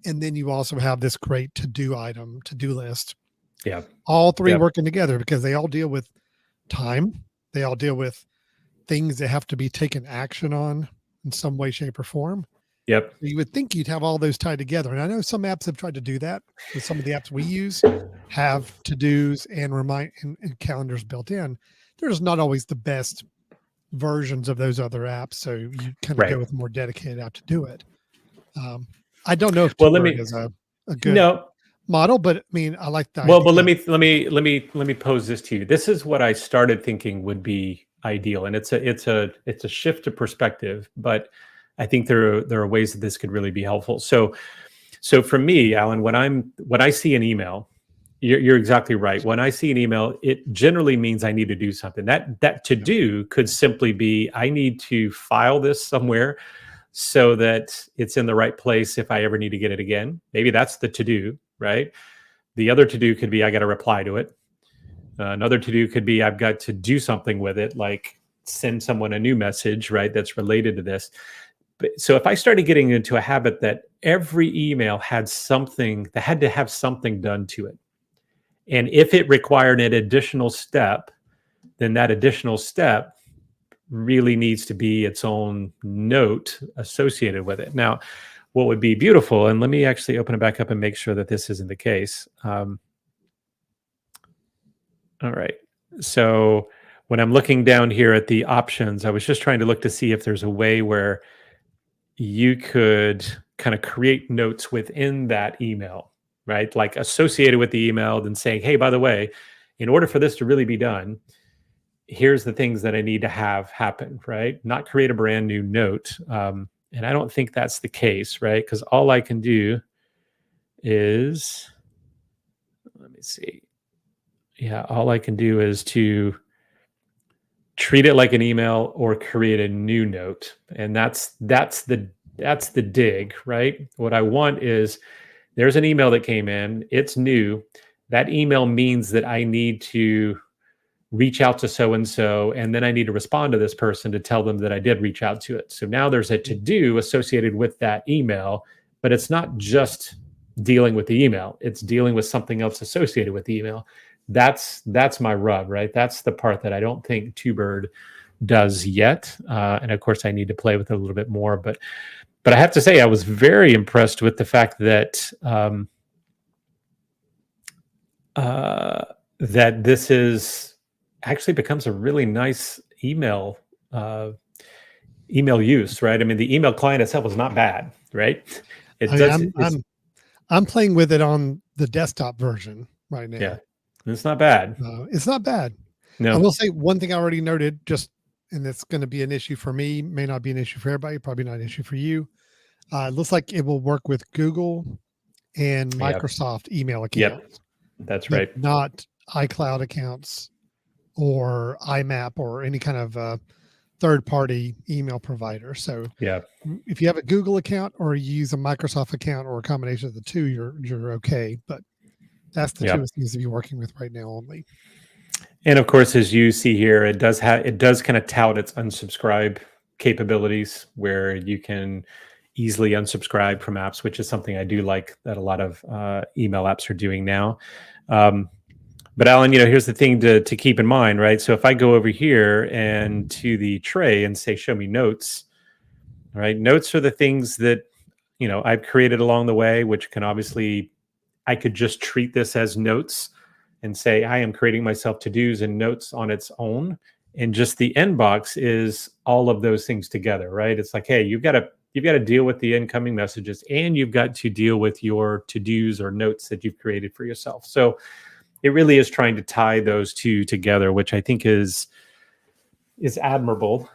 And then you also have this great to-do list. Yeah. All three working together because they all deal with time. They all deal with things that have to be taken action on in some way, shape, or form. Yep. You would think you'd have all those tied together. And I know some apps have tried to do that. With some of the apps we use have to-dos and and calendars built in. They're just not always the best versions of those other apps. So you kind of go with a more dedicated app to do it. I don't know if TwoBird is a good model, but I mean, I like that. Well, but let me pose this to you. This is what I started thinking would be ideal, and it's a shift of perspective, but I think there are ways that this could really be helpful. So for me, Alan, when I see an email, you're exactly right. When I see an email, it generally means I need to do something. That to do could simply be I need to file this somewhere so that it's in the right place if I ever need to get it again. Maybe that's the to do, right? The other to do could be I got to reply to it. Another to do could be I've got to do something with it, like send someone a new message, right? That's related to this. So if I started getting into a habit that every email had to have something done to it, and if it required an additional step, then that additional step really needs to be its own note associated with it. Now, what would be beautiful, and let me actually open it back up and make sure that this isn't the case. All right. So when I'm looking down here at the options, I was just trying to look to see if there's a way where you could kind of create notes within that email, right? Like associated with the email, then saying, hey, by the way, in order for this to really be done, here's the things that I need to have happen, right? Not create a brand new note. And I don't think that's the case, right? Because all I can do is, let me see. Yeah, all I can do is to treat it like an email or create a new note. And that's the dig, right? What I want is there's an email that came in, it's new. That email means that I need to reach out to so-and-so, and then I need to respond to this person to tell them that I did reach out to it. So now there's a to-do associated with that email, but it's not just dealing with the email. It's dealing with something else associated with the email. That's my rub, right? That's the part that I don't think TwoBird does yet. And of course I need to play with it a little bit more, but I have to say I was very impressed with the fact that that this is actually becomes a really nice email use, right? I mean, the email client itself is not bad, right? I'm playing with it on the desktop version right now. Yeah, it's not bad. It's not bad. No, I will say one thing I already noted, and it's going to be an issue for me, may not be an issue for everybody, probably not an issue for you. It looks like it will work with Google and Microsoft email accounts. Yep, that's right. Not iCloud accounts or IMAP or any kind of third-party email provider. So if you have a Google account or you use a Microsoft account or a combination of the two, you're okay. But that's the two it seems to be working with right now only. And of course, as you see here, it does kind of tout its unsubscribe capabilities, where you can easily unsubscribe from apps, which is something I do like that a lot of email apps are doing now. But Alan, here's the thing to keep in mind, right? So if I go over here and to the tray and say, show me notes, right? Notes are the things that, I've created along the way, which can obviously, I could just treat this as notes and say, I am creating myself to-dos and notes on its own. And just the inbox is all of those things together, right? It's like, hey, you've got to deal with the incoming messages, and you've got to deal with your to-dos or notes that you've created for yourself. So it really is trying to tie those two together, which I think is admirable.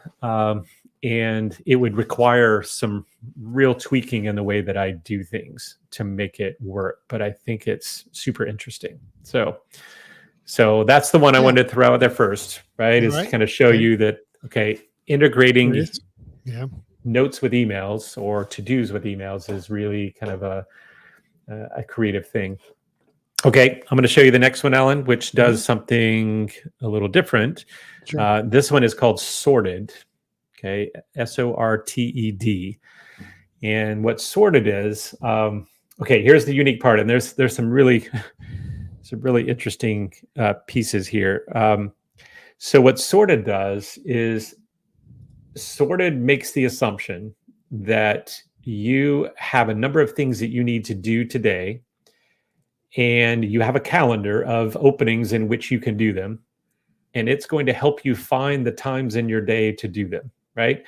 And it would require some real tweaking in the way that I do things to make it work. But I think it's super interesting. So that's the one I wanted to throw out there first, right? Is to kind of show you that, integrating notes with emails or to-dos with emails is really kind of a creative thing. Okay, I'm going to show you the next one, Alan, which does something a little different. Sure. This one is called Sorted. Okay, SORTED. And what Sorted is, okay, here's the unique part, and there's some really interesting pieces here. So what Sorted does is Sorted makes the assumption that you have a number of things that you need to do today, and you have a calendar of openings in which you can do them, and it's going to help you find the times in your day to do them, right?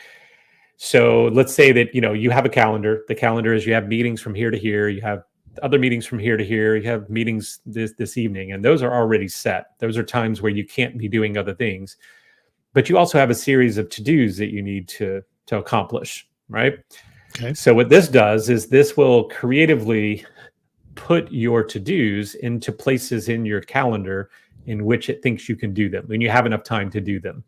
So let's say that you have a calendar. The calendar is you have meetings from here to here, you have other meetings from here to here, you have meetings this evening, and those are already set. Those are times where you can't be doing other things, but you also have a series of to-dos that you need to accomplish, right? Okay. So what this does is this will creatively put your to-dos into places in your calendar in which it thinks you can do them when you have enough time to do them.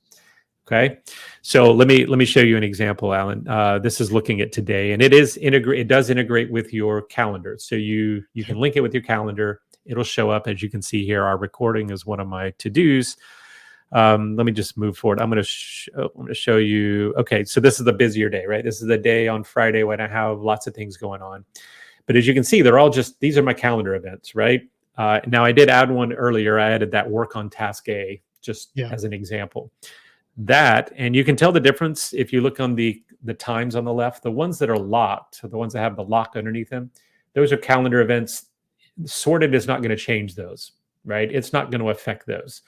Okay, so let me show you an example, Alan. This is looking at today, and it does integrate with your calendar. So you can link it with your calendar. It'll show up, as you can see here. Our recording is one of my to-dos. Let me just move forward. I'm going to show you. Okay, so this is a busier day, right? This is the day on Friday when I have lots of things going on. But as you can see, these are my calendar events, right? Now I did add one earlier. I added that work on task A just as an example. That, and you can tell the difference if you look on the times on the left. The ones that are locked, the ones that have the lock underneath them, those are calendar events. Sorted is not going to change those, right? It's not going to affect those.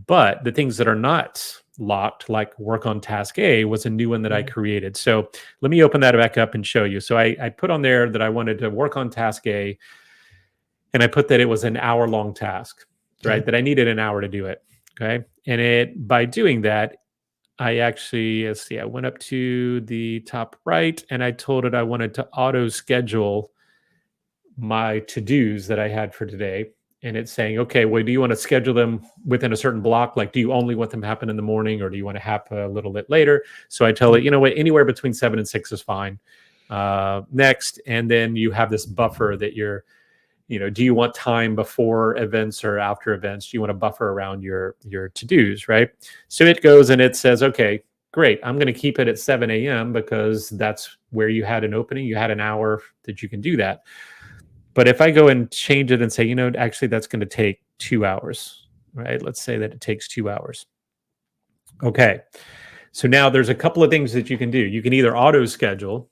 But the things that are not locked, like work on task A, was a new one that I created. So let me open that back up and show you. So I put on there that I wanted to work on task A, and I put that it was an hour-long task, right? That I needed an hour to do it. Okay. And by doing that, I actually, let's see, I went up to the top right and I told it I wanted to auto schedule my to-dos that I had for today. And it's saying, okay, well, do you want to schedule them within a certain block? Like, do you only want them to happen in the morning, or do you want to happen a little bit later? So I tell it, you know what, anywhere between 7 and 6 is fine. Next. And then you have this buffer that do you want time before events or after events? Do you want to buffer around your to-dos, right? So it goes and it says, okay, great. I'm going to keep it at 7 a.m. because that's where you had an opening. You had an hour that you can do that. But if I go and change it and say, actually that's going to take 2 hours, right? Let's say that it takes 2 hours. Okay. So now there's a couple of things that you can do. You can either auto schedule,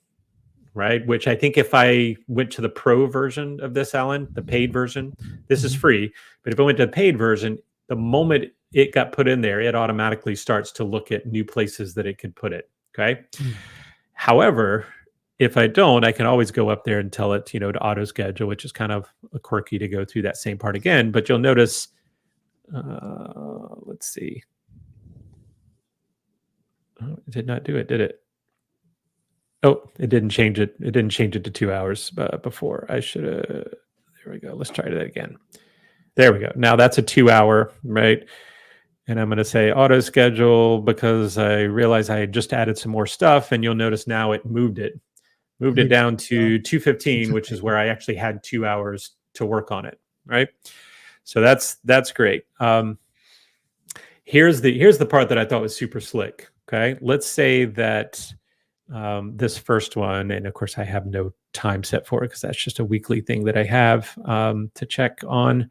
right? Which I think if I went to the pro version of this, Alan, the paid version, this is free. But if I went to the paid version, the moment it got put in there, it automatically starts to look at new places that it could put it. Okay. However, if I don't, I can always go up there and tell it, to auto schedule, which is kind of quirky to go through that same part again. But you'll notice, let's see. Oh, it did not do it, did it? Oh, it didn't change it. It didn't change it to 2 hours before. I should have. There we go. Let's try that again. There we go. Now that's a 2 hour, right? And I'm going to say auto schedule because I realized I had just added some more stuff, and you'll notice now it moved it down to 2:15, which is where I actually had 2 hours to work on it, right? So that's great. Here's the part that I thought was super slick. Okay, let's say that this first one, and of course I have no time set for it because that's just a weekly thing that I have to check on.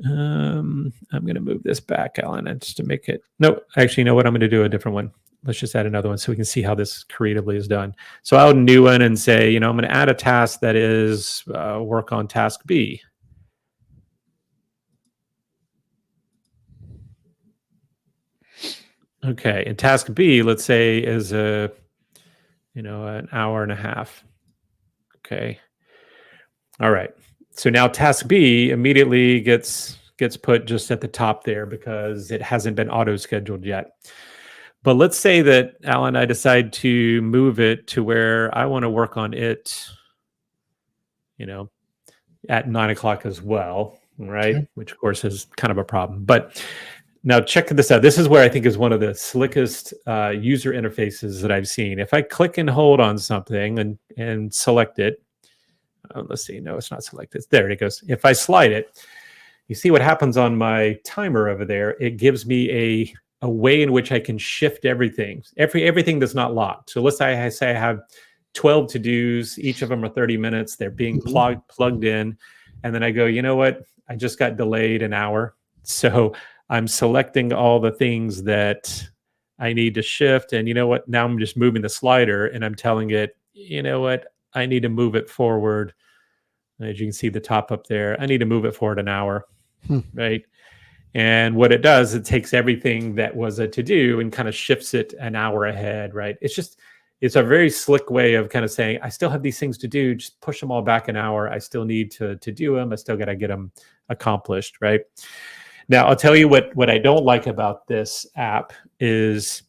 I'm going to move this back, Alan, just to make it. No, actually, you know what? I'm going to do a different one. Let's just add another one so we can see how this creatively is done. So I'll add a new one and say, I'm going to add a task that is work on task B. Okay, and task B, let's say, is an hour and a half. Okay. All right. So now task B immediately gets put just at the top there because it hasn't been auto scheduled yet. But let's say that, Alan, I decide to move it to where I want to work on it, at 9 o'clock as well, right? Okay. Which of course is kind of a problem. But now check this out. This is where I think is one of the slickest user interfaces that I've seen. If I click and hold on something and select it, let's see. No, it's not selected. There it goes. If I slide it, you see what happens on my timer over there. It gives me a way in which I can shift everything that's not locked. So let's say I have 12 to-dos. Each of them are 30 minutes. They're being plugged in. And then I go, you know what? I just got delayed an hour. So I'm selecting all the things that I need to shift. And you know what? Now I'm just moving the slider and I'm telling it, you know what? I need to move it forward. As you can see the top up there, I need to move it forward an hour, right? And what it does, it takes everything that was a to-do and kind of shifts it an hour ahead, right? It's a very slick way of kind of saying, I still have these things to do, just push them all back an hour. I still need to do them. I still got to get them accomplished, right? Now, I'll tell you what I don't like about this app is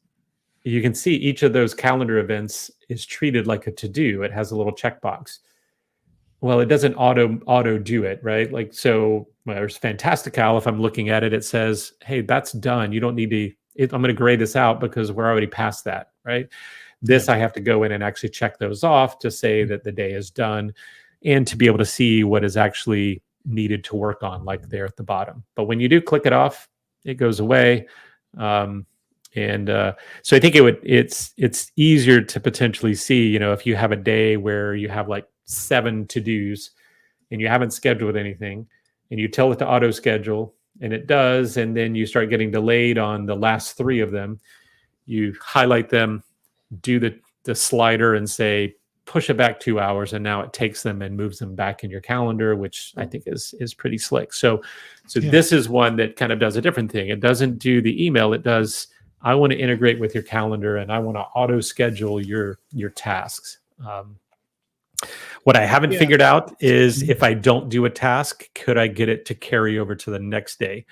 you can see each of those calendar events is treated like a to-do. It has a little checkbox. Well, it doesn't auto do it, right? Like, so there's Fantastical. If I'm looking at it, it says, hey, that's done. You don't need to, I'm going to grade this out because we're already past that, right? This, I have to go in and actually check those off to say that the day is done and to be able to see what is actually needed to work on, like there at the bottom. But when you do click it off, it goes away. So I think it's easier to potentially see, if you have a day where you have like 7 to-dos and you haven't scheduled anything and you tell it to auto schedule and it does, and then you start getting delayed on the last 3 of them, you highlight them, do the slider and say, push it back 2 hours, and now it takes them and moves them back in your calendar, which I think is pretty slick. So This is one that kind of does a different thing. It doesn't do the email. It does, I want to integrate with your calendar and I want to auto schedule your tasks. What I haven't figured out is if I don't do a task, could I get it to carry over to the next day?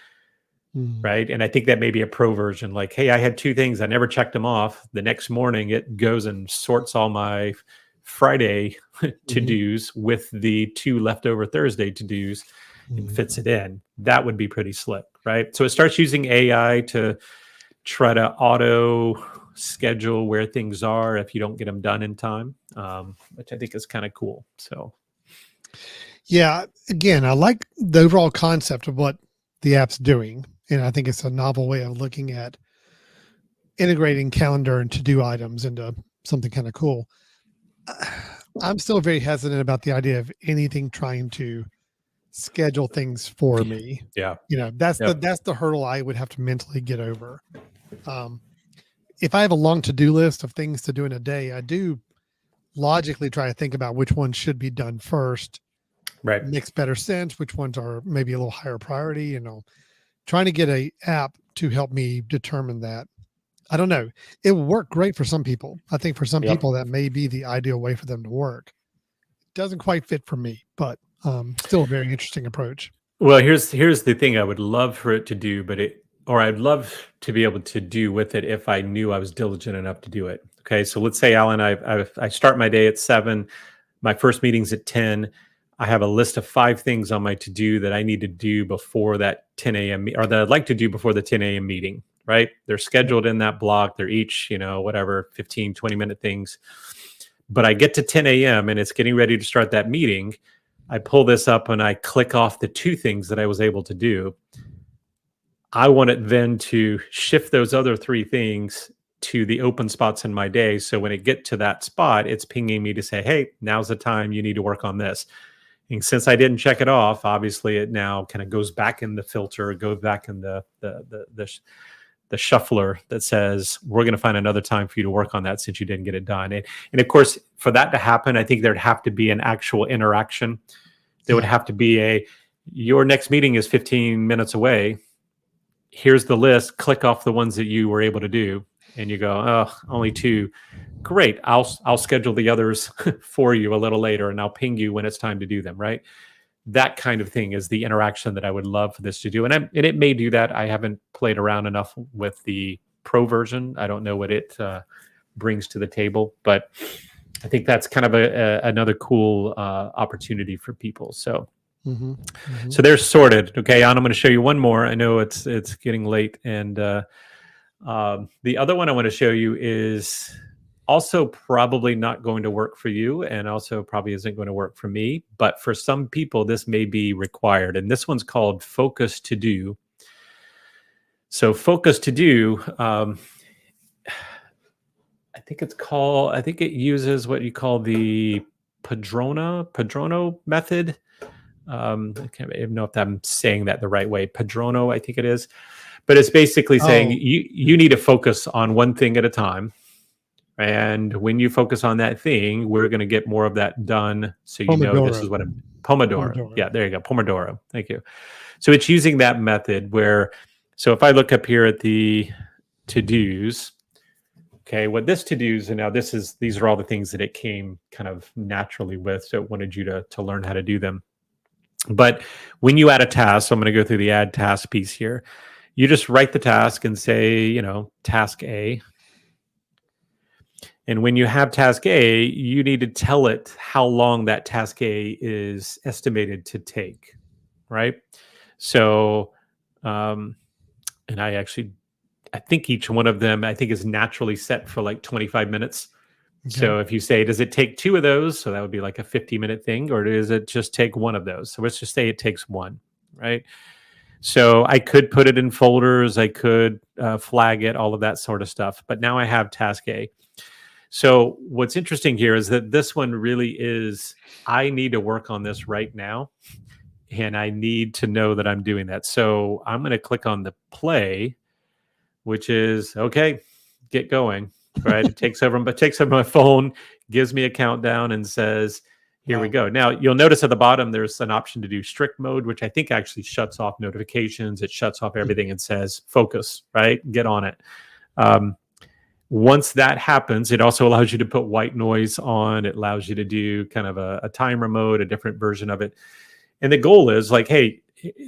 Right. And I think that may be a pro version. Like, hey, I had 2 things. I never checked them off. The next morning, it goes and sorts all my Friday to-dos with the 2 leftover Thursday to-dos and fits it in. That would be pretty slick. Right. So it starts using AI to try to auto schedule where things are if you don't get them done in time, which I think is kind of cool. So, yeah, again, I like the overall concept of what the app's doing. And I think it's a novel way of looking at integrating calendar and to-do items into something kind of cool. I'm still very hesitant about the idea of anything trying to schedule things for me. Yeah. That's the hurdle I would have to mentally get over. If I have a long to-do list of things to do in a day, I do logically try to think about which ones should be done first. Right. It makes better sense. Which ones are maybe a little higher priority, trying to get a app to help me determine that. I don't know. It will work great for some people. I think for some people that may be the ideal way for them to work. It doesn't quite fit for me, but still a very interesting approach. Well, here's the thing I would love for it to do, or I'd love to be able to do with it if I knew I was diligent enough to do it. Okay, so let's say, Alan, I start my day at 7, my first meeting's at 10. I have a list of 5 things on my to-do that I need to do before that 10 a.m. or that I'd like to do before the 10 a.m. meeting, right? They're scheduled in that block. They're each, 15, 20-minute things. But I get to 10 a.m. and it's getting ready to start that meeting. I pull this up and I click off the 2 things that I was able to do. I want it then to shift those other 3 things to the open spots in my day. So when it get to that spot, it's pinging me to say, hey, now's the time you need to work on this. And since I didn't check it off, obviously it now kind of goes back in the filter, goes back in the shuffler that says, we're going to find another time for you to work on that since you didn't get it done. And of course, for that to happen, I think there'd have to be an actual interaction. There would have to be your next meeting is 15 minutes away. Here's the list, click off the ones that you were able to do. And you go, oh, only 2. Great. I'll schedule the others for you a little later and I'll ping you when it's time to do them. Right. That kind of thing is the interaction that I would love for this to do. And it may do that. I haven't played around enough with the pro version. I don't know what it brings to the table, but I think that's kind of another cool opportunity for people. So, so they're sorted. Okay. And I'm going to show you one more. I know it's getting late. And the other one I want to show you is also probably not going to work for you, and also probably isn't going to work for me. But for some people, this may be required. And this one's called Focus to Do. So Focus to Do, I think it uses what you call the Padrono method. I can't even know if I'm saying that the right way. Padrono, I think it is. But it's basically saying you need to focus on one thing at a time. And when you focus on that thing, we're going to get more of that done. So you know this is what Pomodoro. Yeah, there you go. Pomodoro. Thank you. So it's using that method where, so if I look up here at the to-dos, okay, what this to-dos, and now these are all the things that it came kind of naturally with. So it wanted you to learn how to do them. But when you add a task, so I'm going to go through the add task piece here. You just write the task and say, task A. And when you have task A, you need to tell it how long that task A is estimated to take, right? So, and I think each one of them, is naturally set for like 25 minutes. Okay. So if you say, does it take 2 of those? So that would be like a 50-minute thing, or does it just take 1 of those? So let's just say it takes 1, right? So I could put it in folders, I could flag it, all of that sort of stuff. But now I have task A. So what's interesting here is that this one really is, I need to work on this right now, and I need to know that I'm doing that. So I'm going to click on the play, which is, okay, get going, right? It takes over my phone, gives me a countdown and says, here we go. Now, you'll notice at the bottom, there's an option to do strict mode, which I think actually shuts off notifications. It shuts off everything and says, focus, right? Get on it. Once that happens, it also allows you to put white noise on. It allows you to do kind of a timer mode, a different version of it. And the goal is like, hey,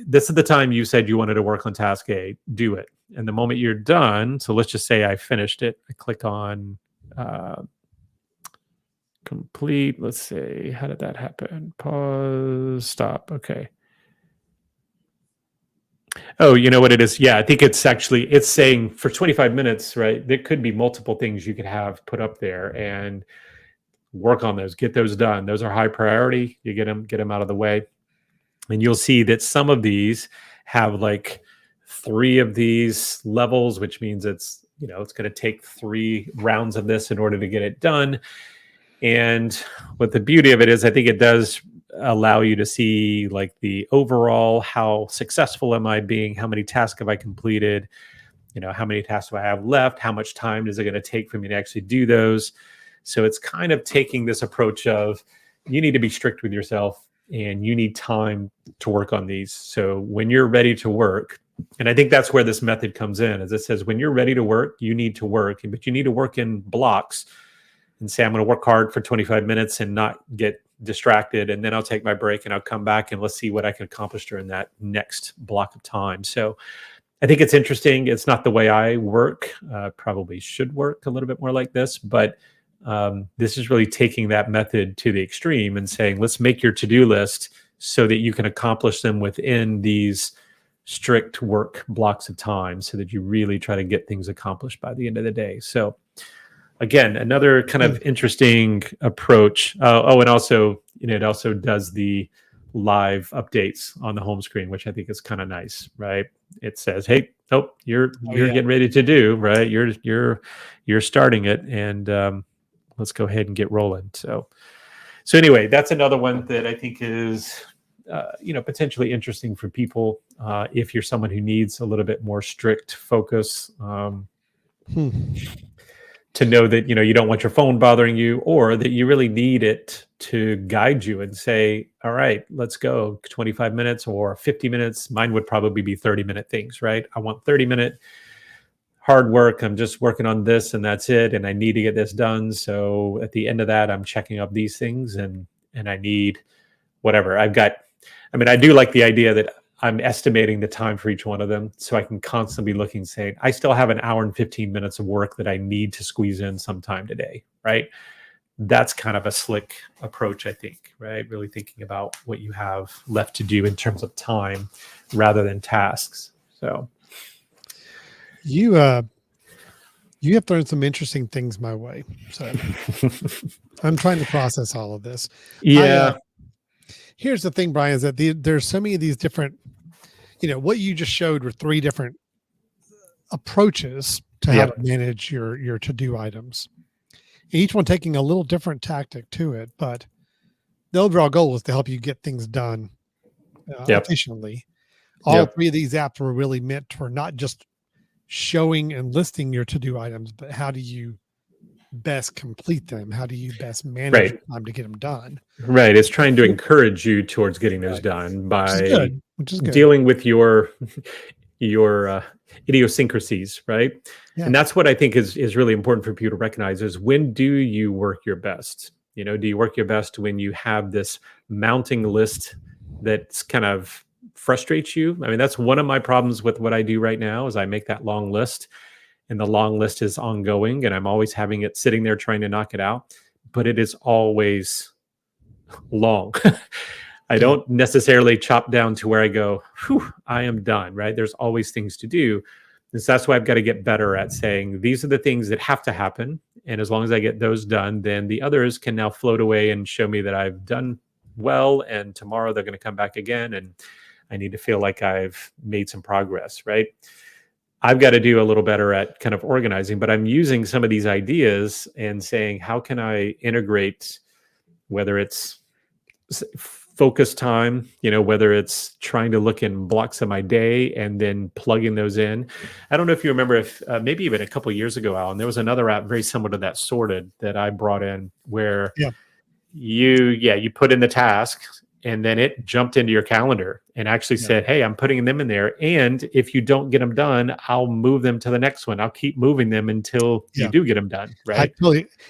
this is the time you said you wanted to work on task A, do it. And the moment you're done, so let's just say I finished it. I click on complete. Let's say, how did that happen? Pause, stop. Okay. Oh, you know what it is? Yeah, I think it's saying for 25 minutes, right? There could be multiple things you could have put up there and work on those, get those done. Those are high priority. You get them out of the way. And you'll see that some of these have like 3 of these levels, which means it's going to take 3 rounds of this in order to get it done. And what the beauty of it is, I think it does allow you to see like the overall, how successful am I being, how many tasks have I completed, how many tasks do I have left, how much time is it going to take for me to actually do those. So it's kind of taking this approach of, you need to be strict with yourself and you need time to work on these. So when you're ready to work, and I think that's where this method comes in, as it says, when you're ready to work, you need to work, but you need to work in blocks and say, I'm going to work hard for 25 minutes and not get distracted. And then I'll take my break and I'll come back and let's see what I can accomplish during that next block of time. So I think it's interesting. It's not the way I work. Probably should work a little bit more like this, but this is really taking that method to the extreme and saying, let's make your to-do list so that you can accomplish them within these strict work blocks of time so that you really try to get things accomplished by the end of the day. So again, another kind of interesting approach. And also, it also does the live updates on the home screen, which I think is kind of nice, right? It says, "Hey, you're getting ready to do, right? You're starting it, and let's go ahead and get rolling." So anyway, that's another one that I think is, potentially interesting for people if you're someone who needs a little bit more strict focus. To know that, you don't want your phone bothering you, or that you really need it to guide you and say, all right, let's go 25 minutes or 50 minutes. Mine would probably be 30-minute things, right? I want 30-minute hard work. I'm just working on this and that's it. And I need to get this done. So at the end of that, I'm checking up these things and I need whatever I do like the idea that I'm estimating the time for each one of them, so I can constantly be looking, saying, I still have 1 hour and 15 minutes of work that I need to squeeze in sometime today, right? That's kind of a slick approach, I think, right? Really thinking about what you have left to do in terms of time rather than tasks. So you You have thrown some interesting things my way. So I'm trying to process all of this. Yeah. Here's the thing, Brian, is that there's so many of these different, what you just showed were 3 different approaches to how to manage your to-do items. Each one taking a little different tactic to it, but the overall goal is to help you get things done efficiently. All 3 of these apps were really meant for not just showing and listing your to-do items, but how do you best complete them? How do you best manage your time to get them done? Right. It's trying to encourage you towards getting those done by which is good. Dealing with your idiosyncrasies, right? Yeah. And that's what I think is really important for people to recognize is when do you work your best? Do you work your best when you have this mounting list that's kind of frustrates you? I mean, that's one of my problems with what I do right now is I make that long list and the long list is ongoing and I'm always having it sitting there trying to knock it out, but it is always long. I don't necessarily chop down to where I go, whew, I am done, right? There's always things to do. And so that's why I've got to get better at saying, these are the things that have to happen. And as long as I get those done, then the others can now float away and show me that I've done well. And tomorrow they're going to come back again. And I need to feel like I've made some progress, right? I've got to do a little better at kind of organizing, but I'm using some of these ideas and saying, how can I integrate, whether it's focus time, whether it's trying to look in blocks of my day and then plugging those in. I don't know if you remember if maybe even a couple of years ago, Alan, there was another app very similar to that, Sorted, that I brought in where you put in the task and then it jumped into your calendar and actually said, hey, I'm putting them in there. And if you don't get them done, I'll move them to the next one. I'll keep moving them until you do get them done. Right.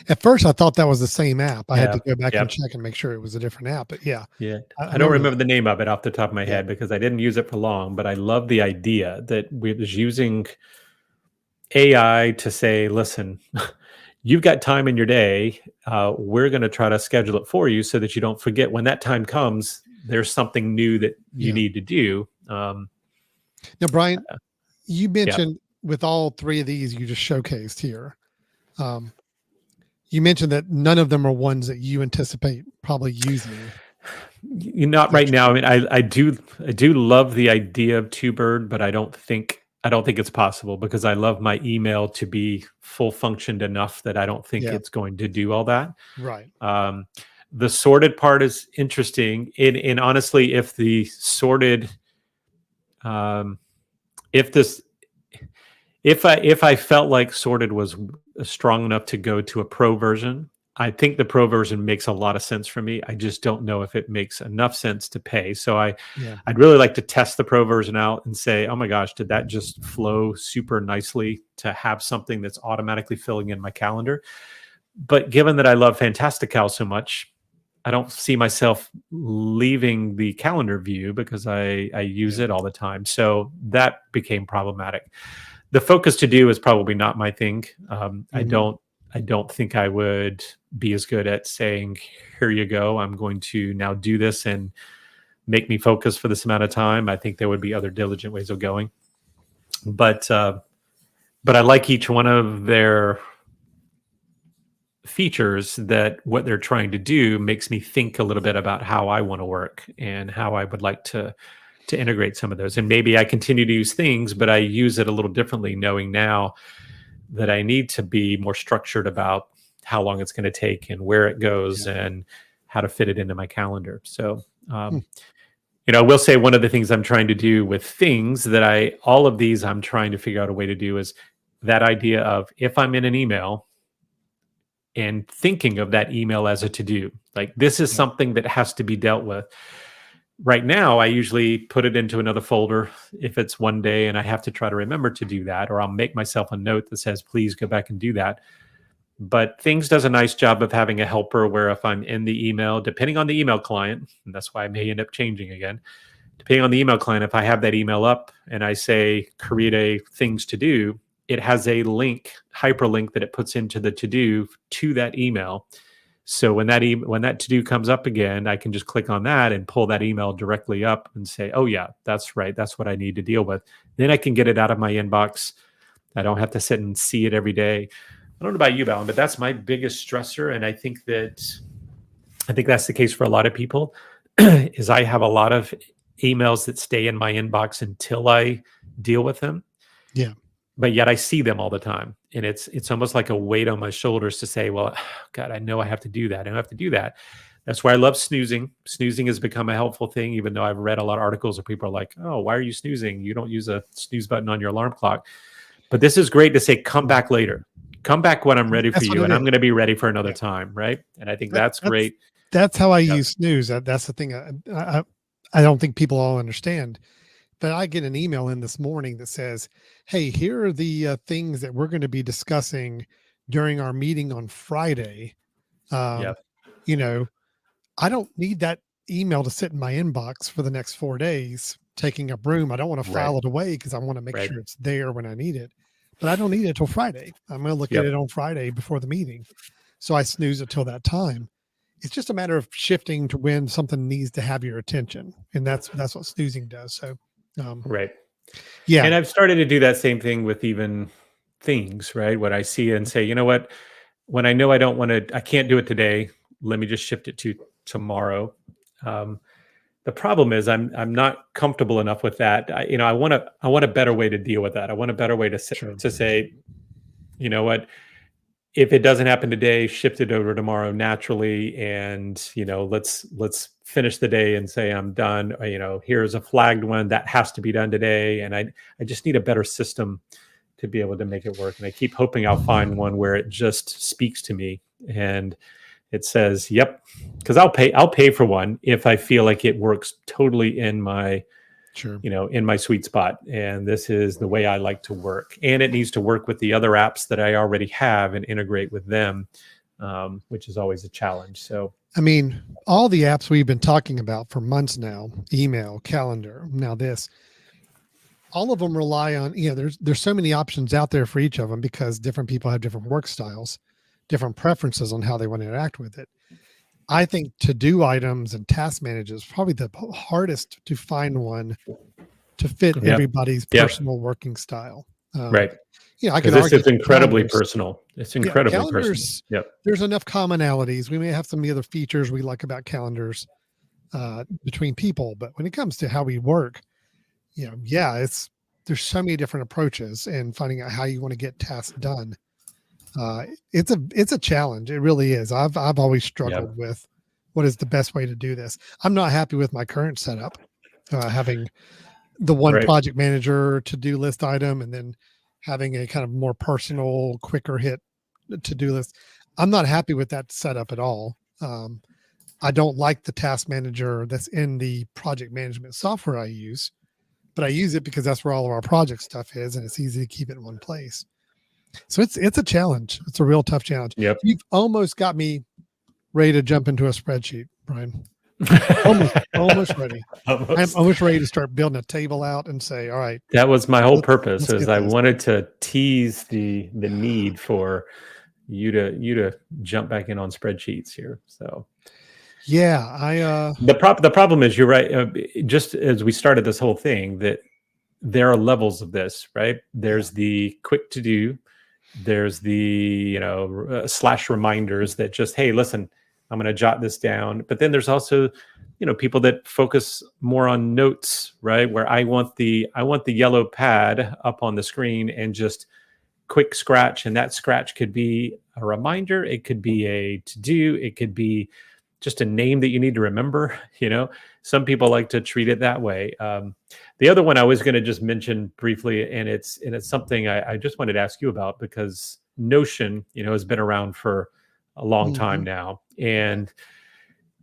At first, I thought that was the same app. I had to go back and check and make sure it was a different app. But I don't remember the name of it off the top of my head because I didn't use it for long. But I love the idea that we was using AI to say, listen, you've got time in your day. We're going to try to schedule it for you so that you don't forget when that time comes, there's something new that you need to do. Now, Brian, you mentioned with all 3 of these you just showcased here, you mentioned that none of them are ones that you anticipate probably using. Not right now. I mean, I do love the idea of TwoBird, but I don't think it's possible because I love my email to be full functioned enough that I don't think it's going to do all that. Right. The sorted part is interesting. And honestly, if the sorted, if I felt like sorted was strong enough to go to a pro version, I think the pro version makes a lot of sense for me. I just don't know if it makes enough sense to pay. So I'd really like to test the pro version out and say, oh my gosh, did that just flow super nicely to have something that's automatically filling in my calendar? But given that I love Fantastical so much, I don't see myself leaving the calendar view because I use it all the time. So that became problematic. The focus to do is probably not my thing. I don't think I would be as good at saying, here you go, I'm going to now do this and make me focus for this amount of time. I think there would be other diligent ways of going. But I like each one of their features that what they're trying to do makes me think a little bit about how I want to work and how I would like to integrate some of those. And maybe I continue to use things, but I use it a little differently, knowing now that I need to be more structured about how long it's going to take and where it goes and how to fit it into my calendar. So, I will say one of the things I'm trying to do with things that all of these I'm trying to figure out a way to do is that idea of if I'm in an email and thinking of that email as a to-do, like this is something that has to be dealt with. Right now, I usually put it into another folder if it's one day and I have to try to remember to do that, or I'll make myself a note that says, please go back and do that. But Things does a nice job of having a helper where if I'm in the email, depending on the email client, and that's why I may end up changing again, depending on the email client, if I have that email up and I say, create a things to do, it has a link, hyperlink that it puts into the to-do to that email. So when that to-do comes up again, I can just click on that and pull that email directly up and say, oh yeah, that's right. That's what I need to deal with. Then I can get it out of my inbox I don't have to sit and see it every day. I don't know about you, Alan, but that's my biggest stressor. And I think that's the case for a lot of people is I have a lot of emails that stay in my inbox until I deal with them. Yeah. But yet I see them all the time. And it's almost like a weight on my shoulders to say, well, God, I know I have to do that. I don't have to do that. That's why I love snoozing. Snoozing has become a helpful thing, even though I've read a lot of articles where people are like, oh, why are you snoozing? You don't use a snooze button on your alarm clock. But this is great to say, come back later. Come back when I'm ready for you. And I'm going to be ready for another time. Right. And I think that's great. That's how I use snooze. That's the thing. I don't think people all understand. But I get an email in this morning that says, hey, here are the things that we're going to be discussing during our meeting on Friday. You know, I don't need that email to sit in my inbox for the next 4 days, taking up room. I don't want to file it away because I want to make sure it's there when I need it. But I don't need it till Friday. I'm going to look at it on Friday before the meeting. So I snooze it till that time. It's just a matter of shifting to when something needs to have your attention. And that's what snoozing does. So, yeah. And I've started to do that same thing with even things, right? What I see and say, you know what, when I know I can't do it today, let me just shift it to tomorrow. The problem is I'm not comfortable enough with that. I want a better way to deal with that. I want a better way to say, you know what, if it doesn't happen today, shift it over tomorrow naturally. And, let's finish the day and say, I'm done. Here's a flagged one that has to be done today. And I just need a better system to be able to make it work. And I keep hoping I'll find one where it just speaks to me and it says, yep, because I'll pay for one if I feel like it works totally in my, in my sweet spot. And this is the way I like to work. And it needs to work with the other apps that I already have and integrate with them, which is always a challenge. So, I mean, all the apps we've been talking about for months now, email, calendar, now this, all of them rely on, there's so many options out there for each of them because different people have different work styles, different preferences on how they want to interact with it. I think to-do items and task managers is probably the hardest to find one to fit everybody's personal working style. Right. I can argue it's incredibly personal. It's incredibly personal. Yep. There's enough commonalities. We may have some of the other features we like about calendars between people, but when it comes to how we work, there's so many different approaches and finding out how you want to get tasks done. It's a challenge. It really is. I've always struggled with what is the best way to do this. I'm not happy with my current setup, having the one project manager to-do list item and then having a kind of more personal, quicker hit to-do list. I'm not happy with that setup at all. I don't like the task manager that's in the project management software I use, but I use it because that's where all of our project stuff is, and it's easy to keep it in one place. So it's a challenge. It's a real tough challenge. Yep. You've almost got me ready to jump into a spreadsheet, Brian. almost ready. I'm almost ready to start building a table out and say, all right. That was my whole purpose, is I wanted to tease the need for you to jump back in on spreadsheets here. So yeah, the problem is, you're right. Just as we started this whole thing, that there are levels of this, right? There's the quick to do. There's the, slash reminders that just, hey, listen, I'm going to jot this down. But then there's also, people that focus more on notes, right? Where I want the yellow pad up on the screen and just quick scratch. And that scratch could be a reminder. It could be a to-do. It could be just a name that you need to remember. Some people like to treat it that way. The other one I was going to just mention briefly, and it's something I just wanted to ask you about, because Notion, has been around for a long time now, and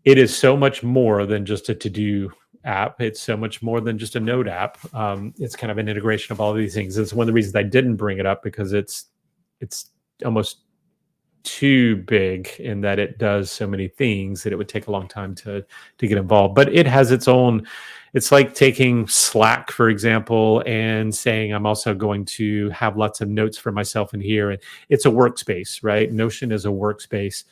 it is so much more than just a to-do app. It's so much more than just a note app. It's kind of an integration of all of these things. It's one of the reasons I didn't bring it up, because it's almost too big in that it does so many things that it would take a long time to get involved. But it has its own, it's like taking Slack, for example, and saying, I'm also going to have lots of notes for myself in here. And it's a workspace, right? Notion is a workspace.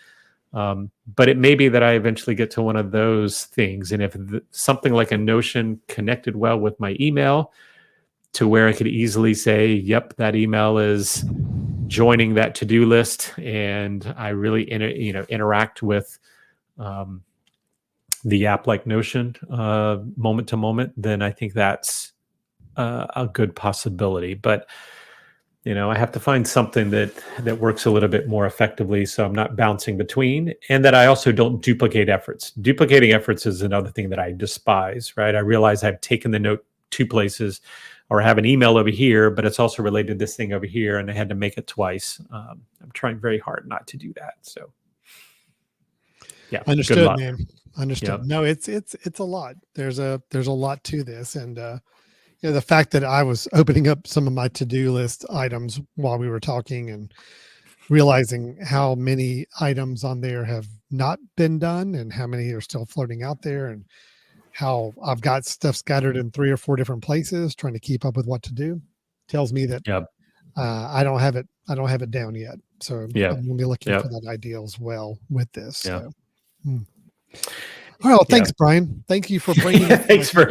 But it may be that I eventually get to one of those things. And if something like a Notion connected well with my email, to where I could easily say, yep, that email is joining that to-do list, and I really interact with the app like Notion moment to moment, then I think that's a good possibility. But I have to find something that works a little bit more effectively, so I'm not bouncing between, and that I also don't duplicate efforts. Duplicating efforts is another thing that I despise, right? I realize I've taken the note 2 places, or I have an email over here, but it's also related to this thing over here, and I had to make it twice. I'm trying very hard not to do that. So, yeah, understood, man. Understood. Yep. No, it's a lot. There's a lot to this, and the fact that I was opening up some of my to-do list items while we were talking and realizing how many items on there have not been done and how many are still floating out there, and how I've got stuff scattered in 3 or 4 different places trying to keep up with what to do, tells me that I don't have it down yet. So I'm going to be looking for that idea as well with this. So. All right. Well, thanks, Brian. Thank you for bringing it. Thanks for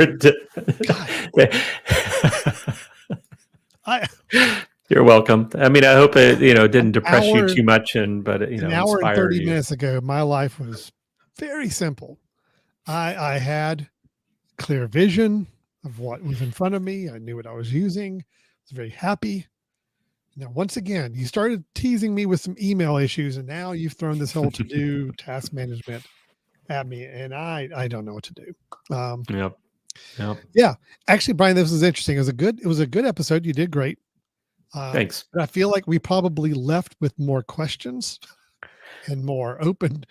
You're welcome. I mean, I hope it didn't depress you too much, but an hour and 30 minutes ago, my life was very simple. I had clear vision of what was in front of me. I knew what I was using. I was very happy. Now, once again, you started teasing me with some email issues, and now you've thrown this whole to-do task management at me, and I don't know what to do. Yeah. Actually, Brian, this was interesting. It was a good episode. You did great. Thanks. But I feel like we probably left with more questions and more open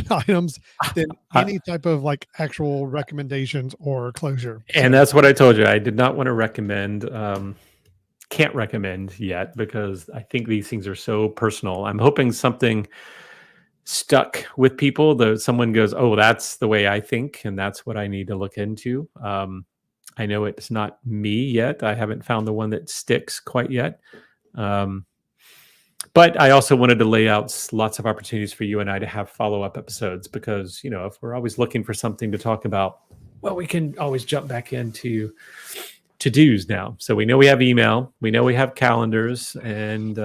items than any type of like actual recommendations or closure. And that's what I told you. I did not want to recommend, can't recommend yet, because I think these things are so personal. I'm hoping something stuck with people, that someone goes, oh, that's the way I think, and that's what I need to look into. I know it's not me yet. I haven't found the one that sticks quite yet. But I also wanted to lay out lots of opportunities for you and I to have follow-up episodes, because, if we're always looking for something to talk about, well, we can always jump back into to-dos now. So we know we have email, we know we have calendars, and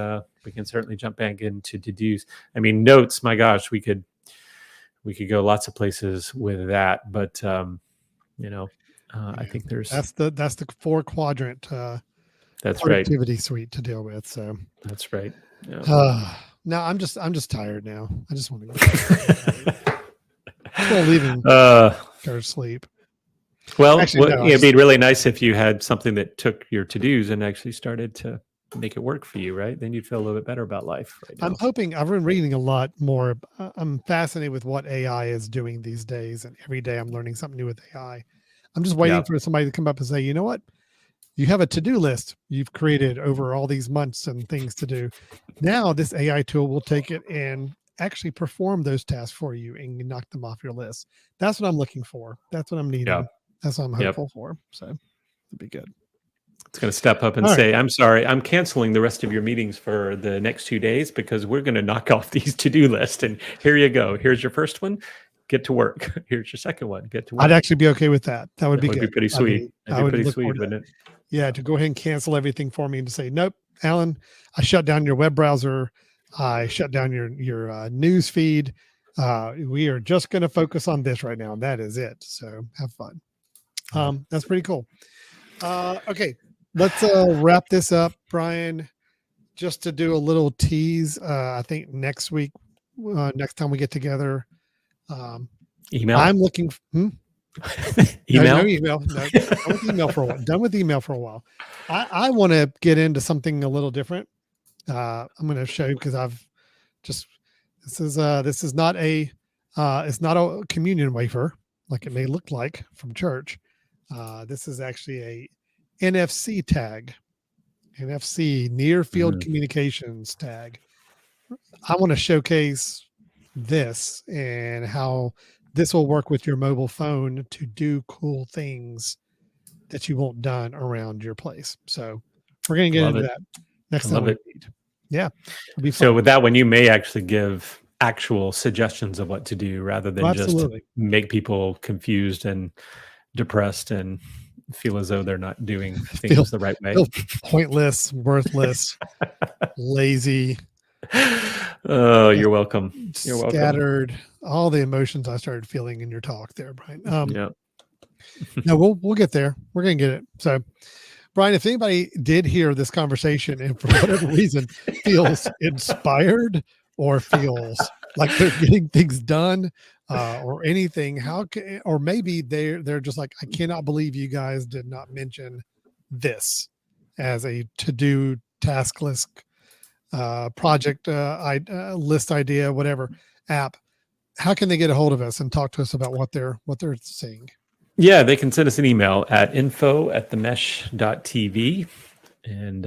we can certainly jump back into to-dos. I mean, notes, my gosh, we could go lots of places with that, but I think there's that's the 4-quadrant that's productivity right. suite to deal with. So that's right. Yeah. No, I'm just tired now. I just want to go leaving go to sleep. Well, it'd be really nice if you had something that took your to-dos and actually started to make it work for you, right? Then you'd feel a little bit better about life right now. I'm hoping. I've been reading a lot more. I'm fascinated with what AI is doing these days, and every day I'm learning something new with AI. I'm just waiting for somebody to come up and say, you know what? You have a to-do list you've created over all these months and things to do. Now this AI tool will take it and actually perform those tasks for you and knock them off your list. That's what I'm looking for. That's what I'm needing. Yeah. That's what I'm hopeful for. So it'd be good. It's going to step up and say, I'm sorry, I'm canceling the rest of your meetings for the next 2 days because we're going to knock off these to-do lists. And here you go. Here's your first one. Get to work. Here's your second one. Get to work. I'd actually be okay with that. That would be good. Be pretty sweet. I would pretty sweet, wouldn't it? Yeah, to go ahead and cancel everything for me and to say, nope, Alan, I shut down your web browser. I shut down your news feed. We are just going to focus on this right now. And that is it. So have fun. That's pretty cool. Okay, let's wrap this up, Brian. Just to do a little tease, I think next week, next time we get together, email. I'm looking. Email. No email. No, done with email for a while. Done with email for a while. I want to get into something a little different. I'm going to show you because I've just this is not a it's not a communion wafer like it may look like from church. This is actually a NFC tag, NFC near field communications tag. I want to showcase this and how this will work with your mobile phone to do cool things that you want done around your place. So we're going to get into that next time. Yeah. So with that one, you may actually give actual suggestions of what to do rather than just make people confused and depressed and feel as though they're not doing things the right way. Feel pointless, worthless, lazy. Oh, you're welcome. You're welcome. Scattered. All the emotions I started feeling in your talk there, Brian. Yeah. No, we'll get there. We're gonna get it. So, Brian, if anybody did hear this conversation and for whatever reason feels inspired or feels like they're getting things done or anything, or maybe they're just like, I cannot believe you guys did not mention this as a to-do task list project list idea, whatever app. How can they get a hold of us and talk to us about what they're seeing? Yeah, they can send us an email at info@themesh.tv and,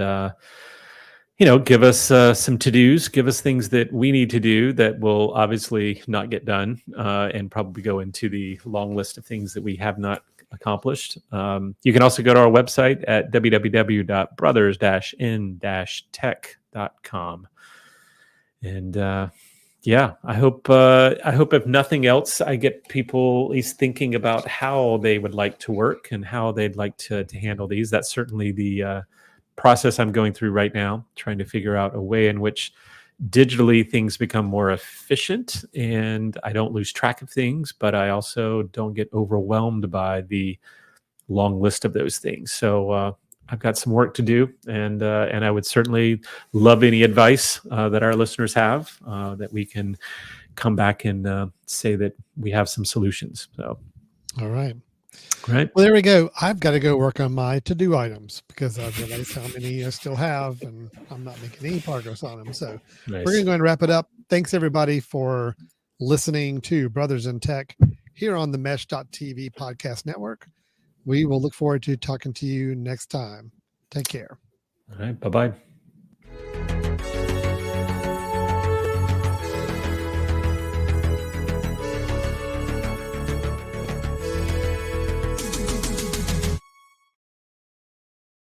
give us some to-dos, give us things that we need to do that will obviously not get done and probably go into the long list of things that we have not accomplished. You can also go to our website at www.brothers-in-tech.com. And I hope if nothing else, I get people at least thinking about how they would like to work and how they'd like to handle these. That's certainly the process I'm going through right now, trying to figure out a way in which digitally things become more efficient and I don't lose track of things, but I also don't get overwhelmed by the long list of those things. So I've got some work to do, and I would certainly love any advice that our listeners have that we can come back and say that we have some solutions. So, all right. Right. Well, there we go. I've got to go work on my to-do items because I've realized how many I still have, and I'm not making any progress on them. So Nice. We're going to go and wrap it up. Thanks everybody for listening to Brothers in Tech here on the Mesh.tv podcast network. We will look forward to talking to you next time. Take care. All right. Bye-bye.